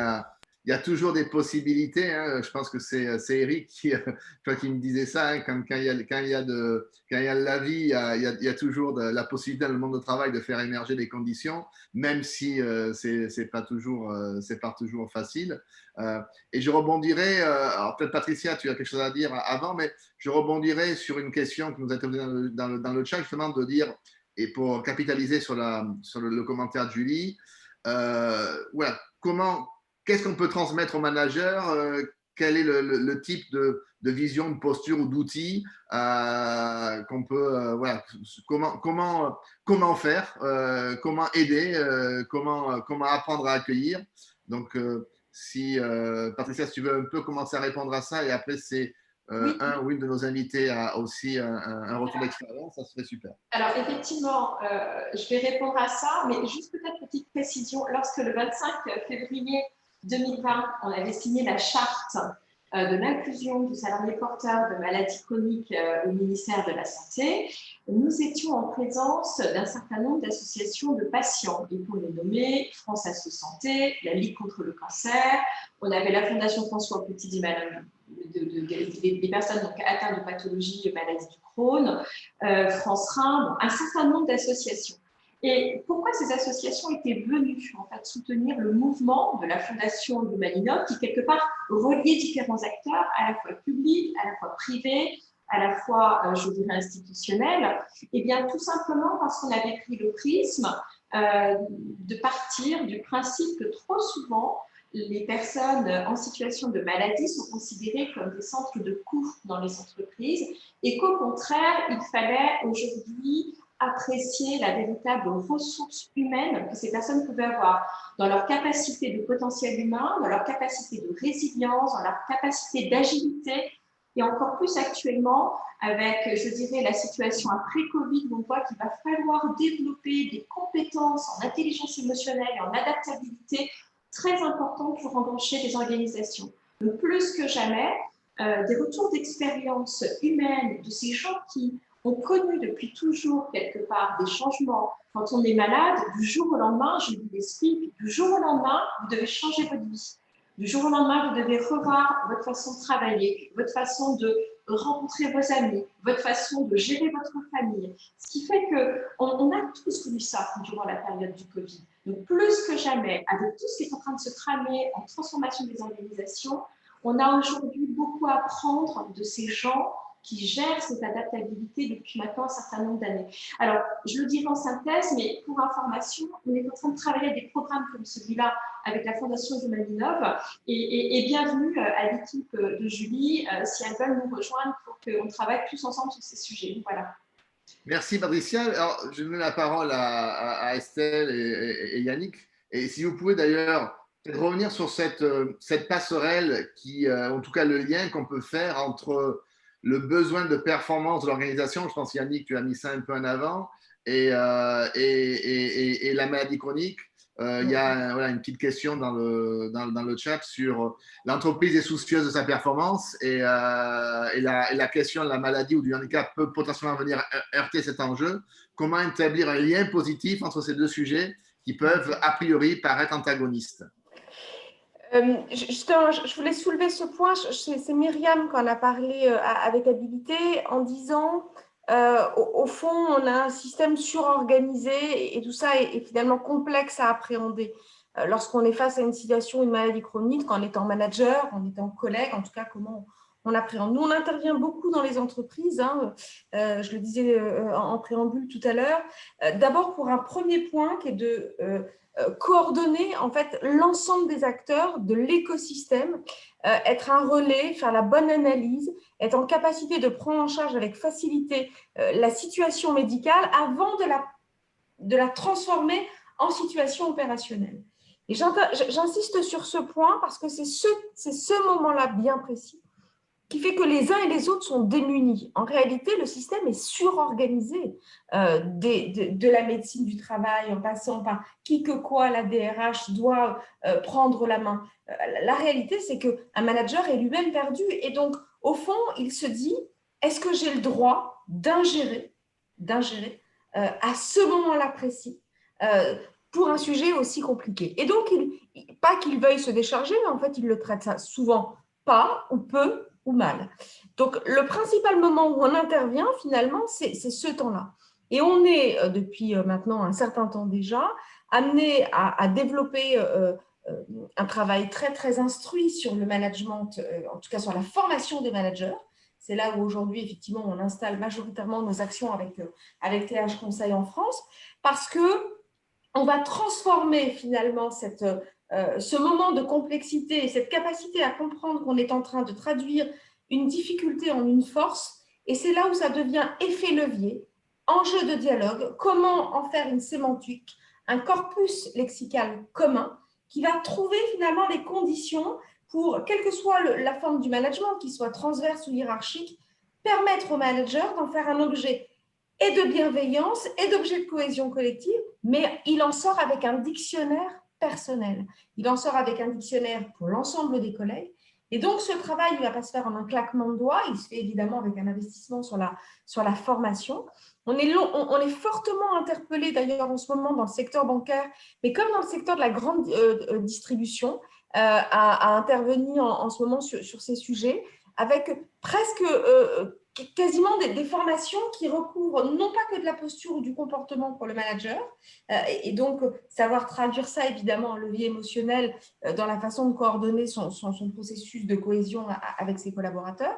y a toujours des possibilités. Hein. Je pense que c'est Eric qui me disait ça. Hein. Quand il y a de la vie, il y a toujours la possibilité dans le monde du travail de faire émerger des conditions, même si c'est pas toujours facile. Et je rebondirai. Alors peut-être Patricia, tu as quelque chose à dire avant, mais je rebondirai sur une question que nous a été posée dans le chat, justement de dire, et pour capitaliser sur le commentaire de Julie, voilà, qu'est-ce qu'on peut transmettre aux managers? Quel est le type de vision, de posture ou d'outils qu'on peut, voilà, comment faire, comment aider, comment apprendre à accueillir. Donc, si Patricia, si tu veux un peu commencer à répondre à ça, et après c'est un ou une de nos invités a aussi un retour d'expérience, ça serait super. Alors, effectivement, je vais répondre à ça, mais juste peut-être petite précision. Lorsque le 25 février 2020, on avait signé la charte de l'inclusion du salarié porteur de maladies chroniques au ministère de la Santé, nous étions en présence d'un certain nombre d'associations de patients. Et pour les nommer, France Asso Santé, la Ligue contre le cancer, on avait la Fondation François Petit des personnes donc, atteintes de pathologie maladie du Crohn, France Rhin, un certain nombre d'associations. Et pourquoi ces associations étaient venues en fait, soutenir le mouvement de la Fondation Youmaninov qui, quelque part, reliait différents acteurs, à la fois publics, à la fois privés, à la fois, je dirais, institutionnels? Eh bien, tout simplement parce qu'on avait pris le prisme de partir du principe que trop souvent, les personnes en situation de maladie sont considérées comme des centres de coûts dans les entreprises et qu'au contraire, il fallait aujourd'hui apprécier la véritable ressource humaine que ces personnes pouvaient avoir dans leur capacité de potentiel humain, dans leur capacité de résilience, dans leur capacité d'agilité et encore plus actuellement avec, je dirais, la situation après Covid où on voit qu'il va falloir développer des compétences en intelligence émotionnelle et en adaptabilité très importantes pour embaucher des organisations. Donc, plus que jamais, des retours d'expérience humaine de ces gens qui ont connu depuis toujours quelque part des changements. Quand on est malade, du jour au lendemain, je vous l'explique, du jour au lendemain, vous devez changer votre vie. Du jour au lendemain, vous devez revoir votre façon de travailler, votre façon de rencontrer vos amis, votre façon de gérer votre famille. Ce qui fait qu'on a tous connu ça durant la période du Covid. Donc, plus que jamais, avec tout ce qui est en train de se tramer en transformation des organisations, on a aujourd'hui beaucoup à apprendre de ces gens qui gèrent cette adaptabilité depuis maintenant un certain nombre d'années. Alors, je le dirai en synthèse, mais pour information, on est en train de travailler à des programmes comme celui-là avec la Fondation Youmaninov et bienvenue à l'équipe de Julie si elles veulent nous rejoindre pour qu'on travaille tous ensemble sur ces sujets. Voilà. Merci Patricia. Alors, je donne la parole à Estelle et Yannick. Et si vous pouvez d'ailleurs revenir sur cette passerelle qui, en tout cas le lien qu'on peut faire entre le besoin de performance de l'organisation. Je pense, Yannick, tu as mis ça un peu en avant. Et la maladie chronique. Il y a voilà, une petite question dans le chat sur l'entreprise est soucieuse de sa performance et la question de la maladie ou du handicap peut potentiellement venir heurter cet enjeu. Comment établir un lien positif entre ces deux sujets qui peuvent a priori paraître antagonistes? Justement, je voulais soulever ce point. C'est Myriam qui en a parlé avec habileté en disant au fond, on a un système surorganisé et tout ça est finalement complexe à appréhender. Lorsqu'on est face à une situation, une maladie chronique, en étant manager, en étant collègue, en tout cas, comment on appréhende. Nous, on intervient beaucoup dans les entreprises, hein, je le disais en préambule tout à l'heure. D'abord, pour un premier point qui est de coordonner en fait l'ensemble des acteurs de l'écosystème, être un relais, faire la bonne analyse, être en capacité de prendre en charge avec facilité la situation médicale avant de la transformer en situation opérationnelle. Et j'insiste sur ce point parce que c'est ce moment-là bien précis qui fait que les uns et les autres sont démunis. En réalité, le système est surorganisé de la médecine du travail, en passant par qui que quoi la DRH doit prendre la main. La réalité, c'est qu'un manager est lui-même perdu. Et donc, au fond, il se dit, est-ce que j'ai le droit d'ingérer à ce moment-là précis pour un sujet aussi compliqué? Et donc, pas qu'il veuille se décharger, mais en fait, il le traite ça souvent pas ou peu ou mal. Donc, le principal moment où on intervient, finalement, c'est ce temps-là. Et on est, depuis maintenant un certain temps déjà, amené à développer un travail très, très instruit sur le management, en tout cas sur la formation des managers. C'est là où aujourd'hui, effectivement, on installe majoritairement nos actions avec TH Conseil en France, parce qu'on va transformer finalement ce moment de complexité et cette capacité à comprendre qu'on est en train de traduire une difficulté en une force. Et c'est là où ça devient effet levier, enjeu de dialogue, comment en faire une sémantique, un corpus lexical commun qui va trouver finalement les conditions pour, quelle que soit la forme du management, qu'il soit transverse ou hiérarchique, permettre au manager d'en faire un objet et de bienveillance et d'objet de cohésion collective, mais il en sort avec un dictionnaire personnel. Il en sort avec un dictionnaire pour l'ensemble des collègues. Et donc, ce travail ne va pas se faire en un claquement de doigts. Il se fait évidemment avec un investissement sur la formation. On est fortement interpellé d'ailleurs en ce moment dans le secteur bancaire, mais comme dans le secteur de la grande distribution, à intervenir en ce moment sur ces sujets, avec presque quasiment des formations qui recouvrent non pas que de la posture ou du comportement pour le manager, et donc savoir traduire ça évidemment en levier émotionnel dans la façon de coordonner son processus de cohésion avec ses collaborateurs,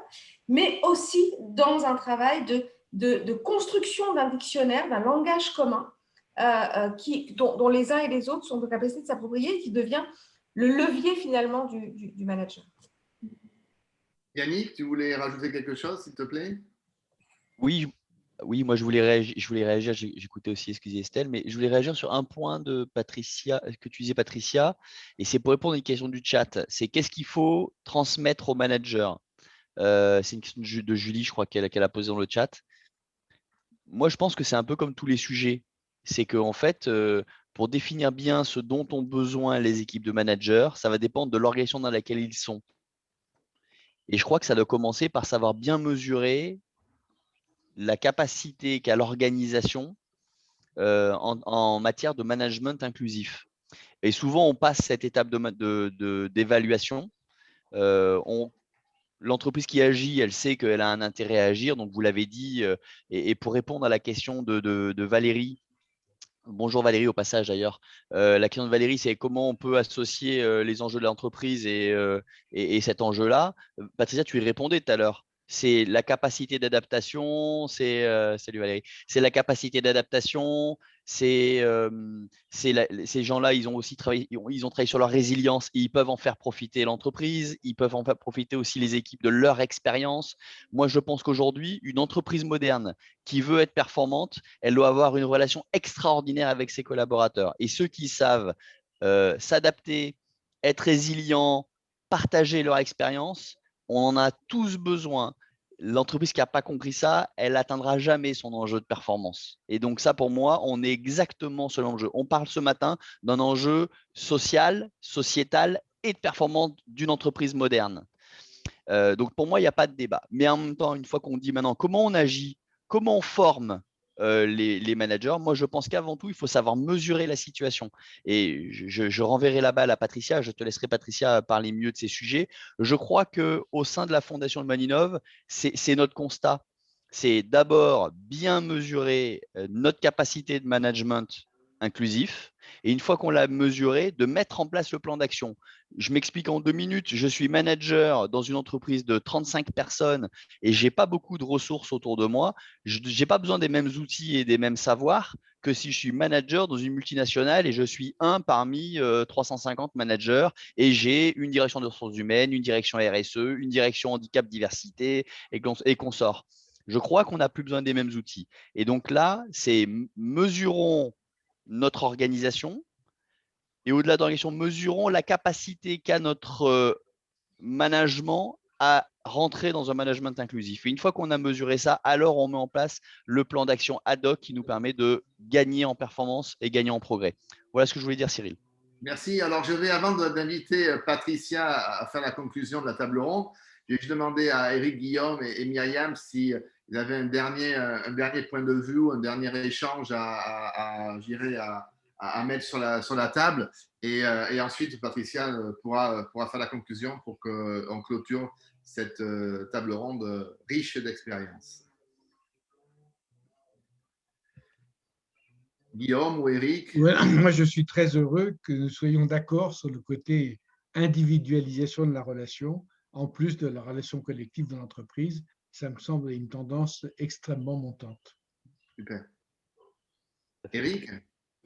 mais aussi dans un travail de construction d'un dictionnaire, d'un langage commun dont les uns et les autres sont en capacité de s'approprier et qui devient le levier finalement du manager. Yannick, tu voulais rajouter quelque chose, s'il te plaît? Oui, moi je voulais réagir, j'écoutais aussi, excusez Estelle, mais je voulais réagir sur un point de Patricia, que tu disais Patricia, et c'est pour répondre à une question du chat, c'est qu'est-ce qu'il faut transmettre au manager? C'est une question de Julie, je crois qu'elle a posé dans le chat. Moi je pense que c'est un peu comme tous les sujets, c'est qu'en fait, pour définir bien ce dont ont besoin les équipes de managers, ça va dépendre de l'organisation dans laquelle ils sont. Et je crois que ça doit commencer par savoir bien mesurer la capacité qu'a l'organisation en matière de management inclusif. Et souvent, on passe cette étape d'évaluation. L'entreprise qui agit, elle sait qu'elle a un intérêt à agir. Donc, vous l'avez dit. Et pour répondre à la question de Valérie, bonjour Valérie au passage d'ailleurs. La question de Valérie, c'est comment on peut associer les enjeux de l'entreprise et cet enjeu-là. Patricia, tu y répondais tout à l'heure. C'est la capacité d'adaptation, salut Valérie, c'est la capacité d'adaptation, ces gens-là, ils ont aussi travaillé, ils ont travaillé sur leur résilience et ils peuvent en faire profiter l'entreprise, ils peuvent en faire profiter aussi les équipes de leur expérience. Moi, je pense qu'aujourd'hui, une entreprise moderne qui veut être performante, elle doit avoir une relation extraordinaire avec ses collaborateurs. Et ceux qui savent s'adapter, être résilients, partager leur expérience, on en a tous besoin. l'entreprise qui n'a pas compris ça, elle n'atteindra jamais son enjeu de performance. Et donc ça, pour moi, on est exactement sur l'enjeu. On parle ce matin d'un enjeu social, sociétal et de performance d'une entreprise moderne. Donc pour moi, il n'y a pas de débat. Mais en même temps, une fois qu'on dit maintenant comment on agit, comment on forme les managers, moi je pense qu'avant tout, il faut savoir mesurer la situation. Et je renverrai la balle à Patricia, je te laisserai Patricia parler mieux de ces sujets. Je crois qu'au sein de la fondation de Maninov, c'est notre constat. C'est d'abord bien mesurer notre capacité de management inclusif. Et une fois qu'on l'a mesuré, de mettre en place le plan d'action. Je m'explique en 2 minutes. Je suis manager dans une entreprise de 35 personnes et je n'ai pas beaucoup de ressources autour de moi. Je n'ai pas besoin des mêmes outils et des mêmes savoirs que si je suis manager dans une multinationale et je suis un parmi 350 managers et j'ai une direction des ressources humaines, une direction RSE, une direction handicap diversité et consorts. Je crois qu'on n'a plus besoin des mêmes outils. Et donc là, c'est mesurons notre organisation et au-delà de l'organisation, mesurons la capacité qu'a notre management à rentrer dans un management inclusif. Et une fois qu'on a mesuré ça, alors on met en place le plan d'action ad hoc qui nous permet de gagner en performance et gagner en progrès. Voilà ce que je voulais dire, Cyril. Merci. Alors, je vais, avant d'inviter Patricia à faire la conclusion de la table ronde, je vais demander à Eric, Guillaume et Myriam s'ils avaient un dernier point de vue, un dernier échange à mettre sur la table. Et ensuite, Patricia pourra faire la conclusion pour qu'on clôture cette table ronde riche d'expériences. Guillaume ou Eric? Voilà, moi, je suis très heureux que nous soyons d'accord sur le côté individualisation de la relation, en plus de la relation collective dans l'entreprise. Ça me semble une tendance extrêmement montante. Super. Eric?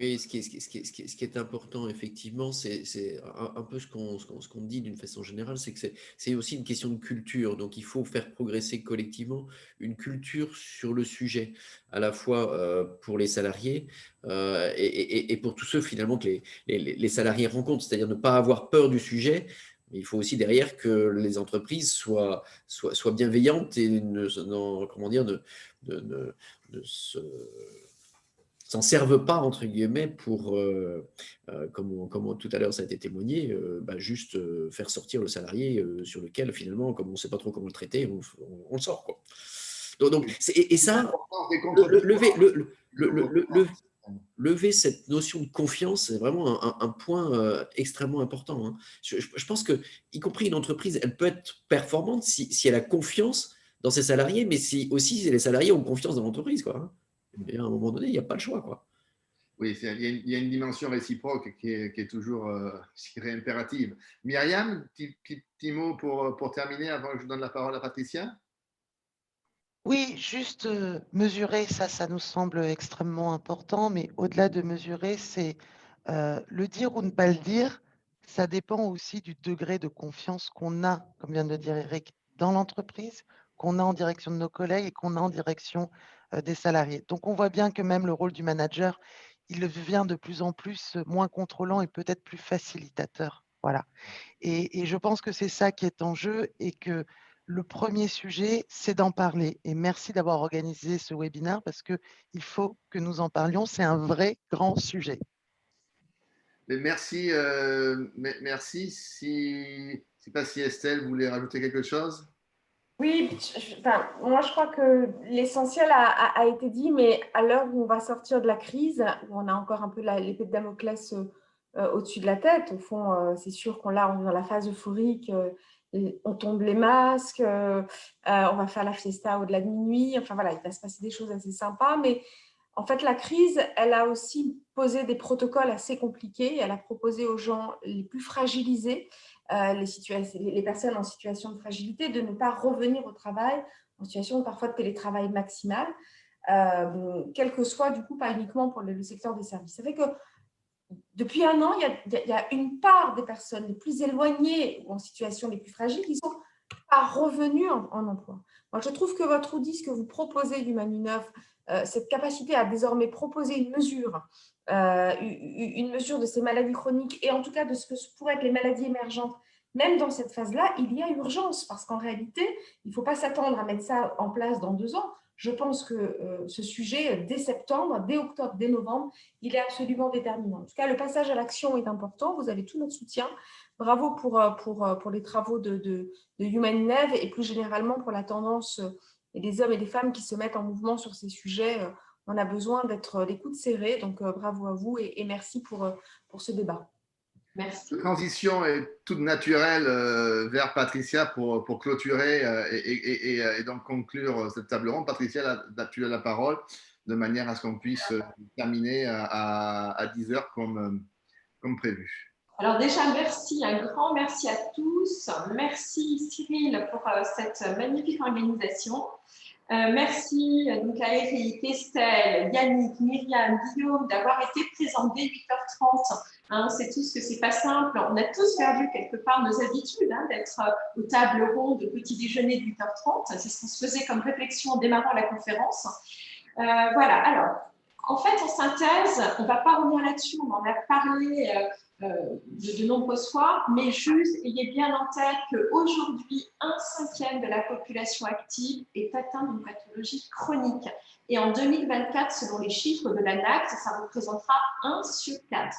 Oui, ce qui est important, effectivement, c'est un peu ce qu'on dit d'une façon générale, c'est que c'est aussi une question de culture. Donc, il faut faire progresser collectivement une culture sur le sujet, à la fois pour les salariés et pour tous ceux, finalement, que les salariés rencontrent, c'est-à-dire ne pas avoir peur du sujet. Mais il faut aussi derrière que les entreprises soient bienveillantes et s'en servent pas, entre guillemets, pour, comme tout à l'heure ça a été témoigné, juste faire sortir le salarié sur lequel, finalement, comme on ne sait pas trop comment le traiter, on le sort, quoi. Donc, et ça, lever cette notion de confiance, c'est vraiment un point extrêmement important, hein. Je pense que, y compris une entreprise, elle peut être performante si elle a confiance dans ses salariés, mais si les salariés ont confiance dans l'entreprise, quoi, hein. Et à un moment donné, il n'y a pas le choix, quoi. Oui, il y a une dimension réciproque qui est toujours, je dirais, impérative. Myriam, petit mot pour terminer avant que je donne la parole à Patricia? Oui, juste mesurer, ça nous semble extrêmement important, mais au-delà de mesurer, c'est le dire ou ne pas le dire, ça dépend aussi du degré de confiance qu'on a, comme vient de le dire Eric, dans l'entreprise, qu'on a en direction de nos collègues et qu'on a en direction des salariés. Donc, on voit bien que même le rôle du manager, il devient de plus en plus moins contrôlant et peut-être plus facilitateur. Voilà. Et je pense que c'est ça qui est en jeu et que le premier sujet, c'est d'en parler. Et merci d'avoir organisé ce webinaire parce qu'il faut que nous en parlions. C'est un vrai grand sujet. Mais merci. Merci. Je ne sais pas si Estelle voulait rajouter quelque chose. Oui, moi je crois que l'essentiel a été dit, mais à l'heure où on va sortir de la crise, où on a encore un peu l'épée de Damoclès au-dessus de la tête, au fond, c'est sûr qu'on on est dans la phase euphorique, on tombe les masques, on va faire la fiesta au-delà de minuit, enfin voilà, il va se passer des choses assez sympas, mais en fait, la crise, elle a aussi posé des protocoles assez compliqués. Elle a proposé aux gens les plus fragilisés, les personnes en situation de fragilité, de ne pas revenir au travail en situation parfois de télétravail maximal, quel que soit, du coup, pas uniquement pour le secteur des services. Ça fait que depuis 1 an, il y a une part des personnes les plus éloignées ou en situation les plus fragiles qui sont pas revenus en emploi. Moi, je trouve que votre outil, ce que vous proposez du Maninov, cette capacité à désormais proposer une mesure de ces maladies chroniques et en tout cas de ce que pourraient être les maladies émergentes même dans cette phase-là, il y a urgence parce qu'en réalité, il ne faut pas s'attendre à mettre ça en place dans 2 ans. Je pense que ce sujet, dès septembre, dès octobre, dès novembre, il est absolument déterminant. En tout cas, le passage à l'action est important. Vous avez tout notre soutien. Bravo pour les travaux de Humaninev et plus généralement pour la tendance et les hommes et les femmes qui se mettent en mouvement sur ces sujets. On a besoin d'être les coudes serrés. Donc, bravo à vous et merci pour ce débat. Merci. La transition est toute naturelle vers Patricia pour clôturer et donc conclure cette table ronde. Patricia, tu as la parole de manière à ce qu'on puisse terminer à 10h comme prévu. Alors déjà, merci, un grand merci à tous. Merci Cyril pour cette magnifique organisation. Merci donc à Eric, Estelle, Yannick, Myriam, Guillaume d'avoir été présents dès 8h30. On sait tous que c'est pas simple. On a tous perdu quelque part nos habitudes d'être aux tables rondes de petit déjeuner de 8h30. C'est ce qu'on se faisait comme réflexion en démarrant la conférence. Voilà, alors en fait en synthèse, on ne va pas revenir là-dessus, on en a parlé de nombreuses fois, mais juste ayez bien en tête qu'aujourd'hui, 1/5 de la population active est atteinte d'une pathologie chronique. Et en 2024, selon les chiffres de l'ANACT, ça représentera 1 sur 4.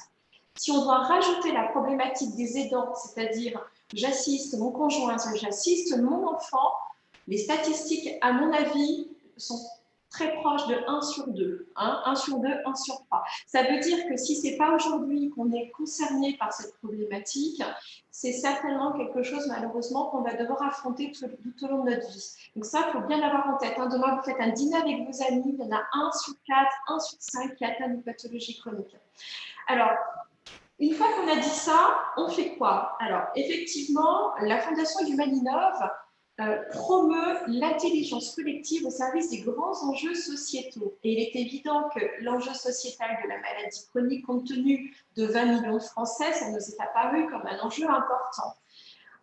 Si on doit rajouter la problématique des aidants, c'est-à-dire j'assiste mon conjoint, j'assiste mon enfant, les statistiques, à mon avis, sont très proche de 1 sur 2, 1 sur 2, 1 sur 3. Ça veut dire que si ce n'est pas aujourd'hui qu'on est concerné par cette problématique, c'est certainement quelque chose malheureusement qu'on va devoir affronter tout au long de notre vie. Donc ça, il faut bien l'avoir en tête. Demain, vous faites un dîner avec vos amis, il y en a 1 sur 4, 1 sur 5 qui atteint une pathologie chronique. Alors, une fois qu'on a dit ça, on fait quoi? Alors, effectivement, la Fondation Humaninov promeut l'intelligence collective au service des grands enjeux sociétaux. Et il est évident que l'enjeu sociétal de la maladie chronique, compte tenu de 20 millions de Français, ça nous est apparu comme un enjeu important.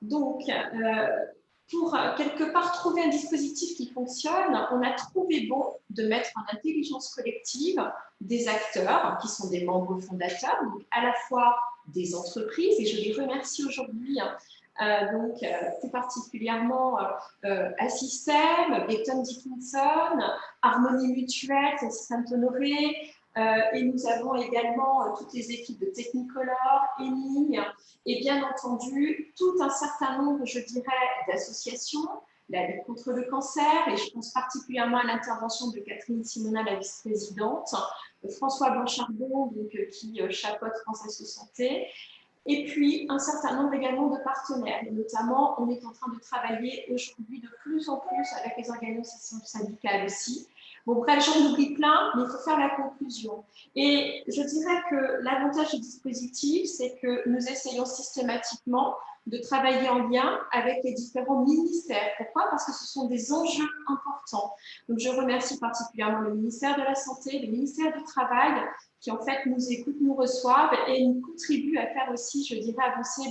Donc, pour quelque part trouver un dispositif qui fonctionne, on a trouvé bon de mettre en intelligence collective des acteurs qui sont des membres fondateurs, donc à la fois des entreprises, et je les remercie aujourd'hui plus particulièrement Assystem, Becton Dickinson, Harmonie Mutuelle, Saint-Honoré, et nous avons également toutes les équipes de Technicolor, ENI, et bien entendu tout un certain nombre, je dirais, d'associations, la lutte contre le cancer, et je pense particulièrement à l'intervention de Catherine Simona, la vice-présidente, François Blanchardon, qui chapeaute France Asso Santé, et puis un certain nombre également de partenaires. Et notamment, on est en train de travailler aujourd'hui de plus en plus avec les organisations syndicales aussi. Bon, bref, j'en oublie plein, mais il faut faire la conclusion. Et je dirais que l'avantage du dispositif, c'est que nous essayons systématiquement de travailler en lien avec les différents ministères. Pourquoi? Parce que ce sont des enjeux importants. Donc, je remercie particulièrement le ministère de la Santé, le ministère du Travail, qui en fait nous écoutent, nous reçoivent et nous contribuent à faire aussi, je dirais, avancer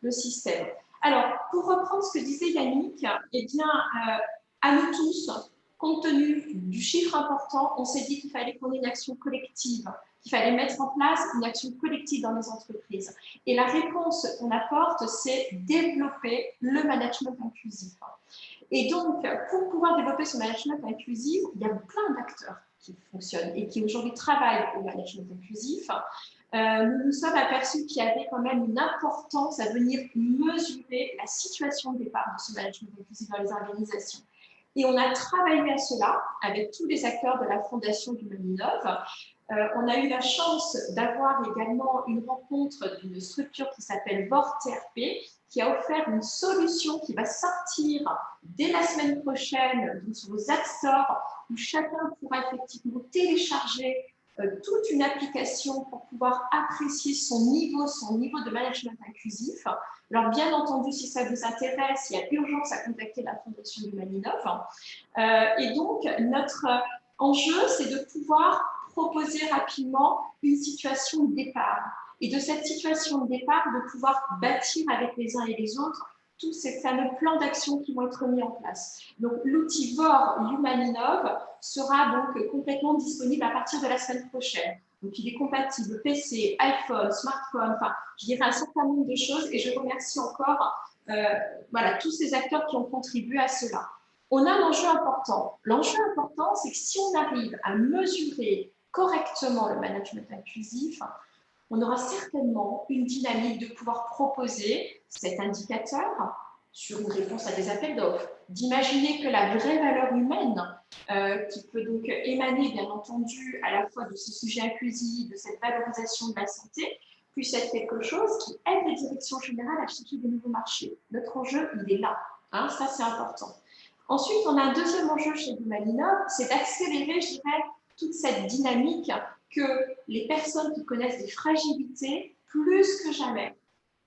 le système. Alors, pour reprendre ce que disait Yannick, eh bien, à nous tous, compte tenu du chiffre important, on s'est dit qu'il fallait qu'on ait une action collective, qu'il fallait mettre en place une action collective dans les entreprises. Et la réponse qu'on apporte, c'est développer le management inclusif. Et donc, pour pouvoir développer ce management inclusif, il y a plein d'acteurs qui fonctionnent et qui aujourd'hui travaillent au management inclusif. Nous nous sommes aperçus qu'il y avait quand même une importance à venir mesurer la situation de départ de ce management inclusif dans les organisations. Et on a travaillé à cela avec tous les acteurs de la Fondation Humaninov. On a eu la chance d'avoir également une rencontre d'une structure qui s'appelle VORTRP, qui a offert une solution qui va sortir dès la semaine prochaine sur vos App Store, où chacun pourra effectivement télécharger toute une application pour pouvoir apprécier son niveau de management inclusif. Alors, bien entendu, si ça vous intéresse, il y a urgence à contacter la Fondation Humaninov. Et donc, notre enjeu, c'est de pouvoir proposer rapidement une situation de départ. Et de cette situation de départ, de pouvoir bâtir avec les uns et les autres tous ces fameux plans d'action qui vont être mis en place. Donc, l'outil VOR Humaninov sera donc complètement disponible à partir de la semaine prochaine. Donc, il est compatible PC, iPhone, smartphone, enfin, je dirais un certain nombre de choses et je remercie encore voilà, tous ces acteurs qui ont contribué à cela. On a un enjeu important. L'enjeu important, c'est que si on arrive à mesurer correctement le management inclusif, on aura certainement une dynamique de pouvoir proposer cet indicateur sur une réponse à des appels d'offres, d'imaginer que la vraie valeur humaine, qui peut donc émaner, bien entendu, à la fois de ce sujet inclusif, de cette valorisation de la santé, puisse être quelque chose qui aide les directions générales à chercher de nouveaux marchés. Notre enjeu, il est là. Hein, ça, c'est important. Ensuite, on a un deuxième enjeu chez Humaninov, c'est d'accélérer, je dirais, toute cette dynamique que les personnes qui connaissent des fragilités, plus que jamais,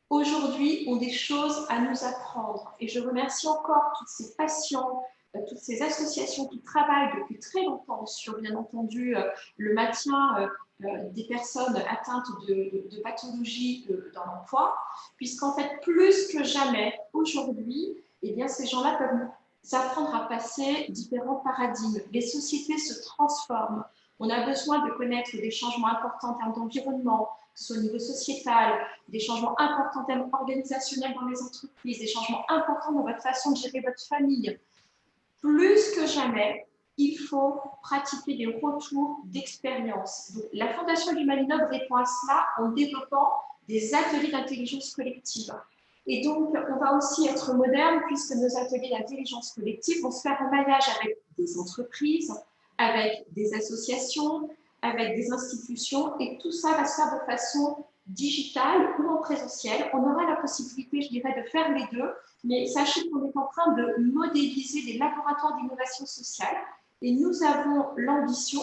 aujourd'hui, ont des choses à nous apprendre. Et je remercie encore tous ces patients, toutes ces associations qui travaillent depuis très longtemps sur, bien entendu, le maintien des personnes atteintes de pathologies dans l'emploi, puisqu'en fait, plus que jamais, aujourd'hui, eh bien, ces gens-là peuvent nous apprendre à passer différents paradigmes. Les sociétés se transforment. On a besoin de connaître des changements importants en termes d'environnement, que ce soit au niveau sociétal, des changements importants en termes organisationnels dans les entreprises, des changements importants dans votre façon de gérer votre famille. Plus que jamais, il faut pratiquer des retours d'expérience. Donc, la Fondation Humaninov répond à cela en développant des ateliers d'intelligence collective. Et donc, on va aussi être moderne puisque nos ateliers d'intelligence collective vont se faire en maillage avec des entreprises, avec des associations, avec des institutions, et tout ça va se faire de façon digitale ou en présentiel. On aura la possibilité, je dirais, de faire les deux, mais sachez qu'on est en train de modéliser des laboratoires d'innovation sociale, et nous avons l'ambition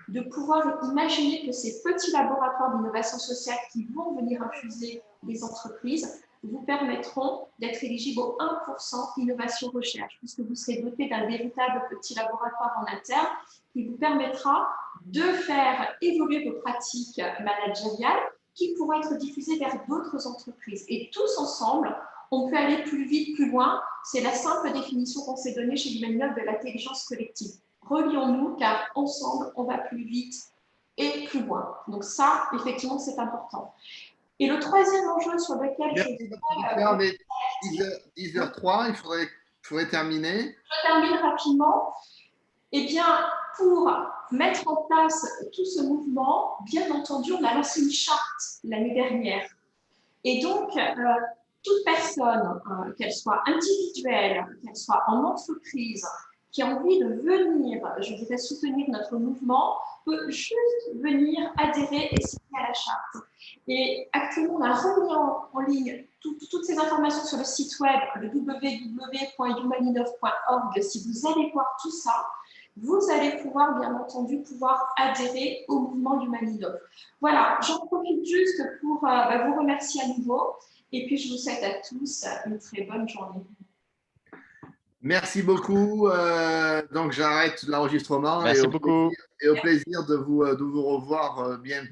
de pouvoir imaginer que ces petits laboratoires d'innovation sociale qui vont venir infuser les entreprises vous permettront d'être éligibles au 1% innovation recherche, puisque vous serez doté d'un véritable petit laboratoire en interne qui vous permettra de faire évoluer vos pratiques managériales qui pourront être diffusées vers d'autres entreprises. Et tous ensemble, on peut aller plus vite, plus loin. C'est la simple définition qu'on s'est donnée chez Humaninov de l'intelligence collective. Relions-nous, car ensemble, on va plus vite et plus loin. Donc ça, effectivement, c'est important. Et le troisième enjeu sur lequel on est 10h03, il faudrait terminer. Je termine rapidement. Eh bien, pour mettre en place tout ce mouvement, bien entendu, on a lancé une charte l'année dernière. Et donc, toute personne, qu'elle soit individuelle, qu'elle soit en entreprise, qui a envie de venir, je dirais, soutenir notre mouvement, peut juste venir adhérer et signer à la charte. Et actuellement, on a remis en ligne toutes ces informations sur le site web, le www.humaninov.org. Si vous allez voir tout ça, vous allez pouvoir, bien entendu, adhérer au mouvement Humaninov. Voilà, j'en profite juste pour vous remercier à nouveau. Et puis, je vous souhaite à tous une très bonne journée. Merci beaucoup. Donc, j'arrête l'enregistrement. Merci beaucoup. Et au plaisir de vous revoir bientôt.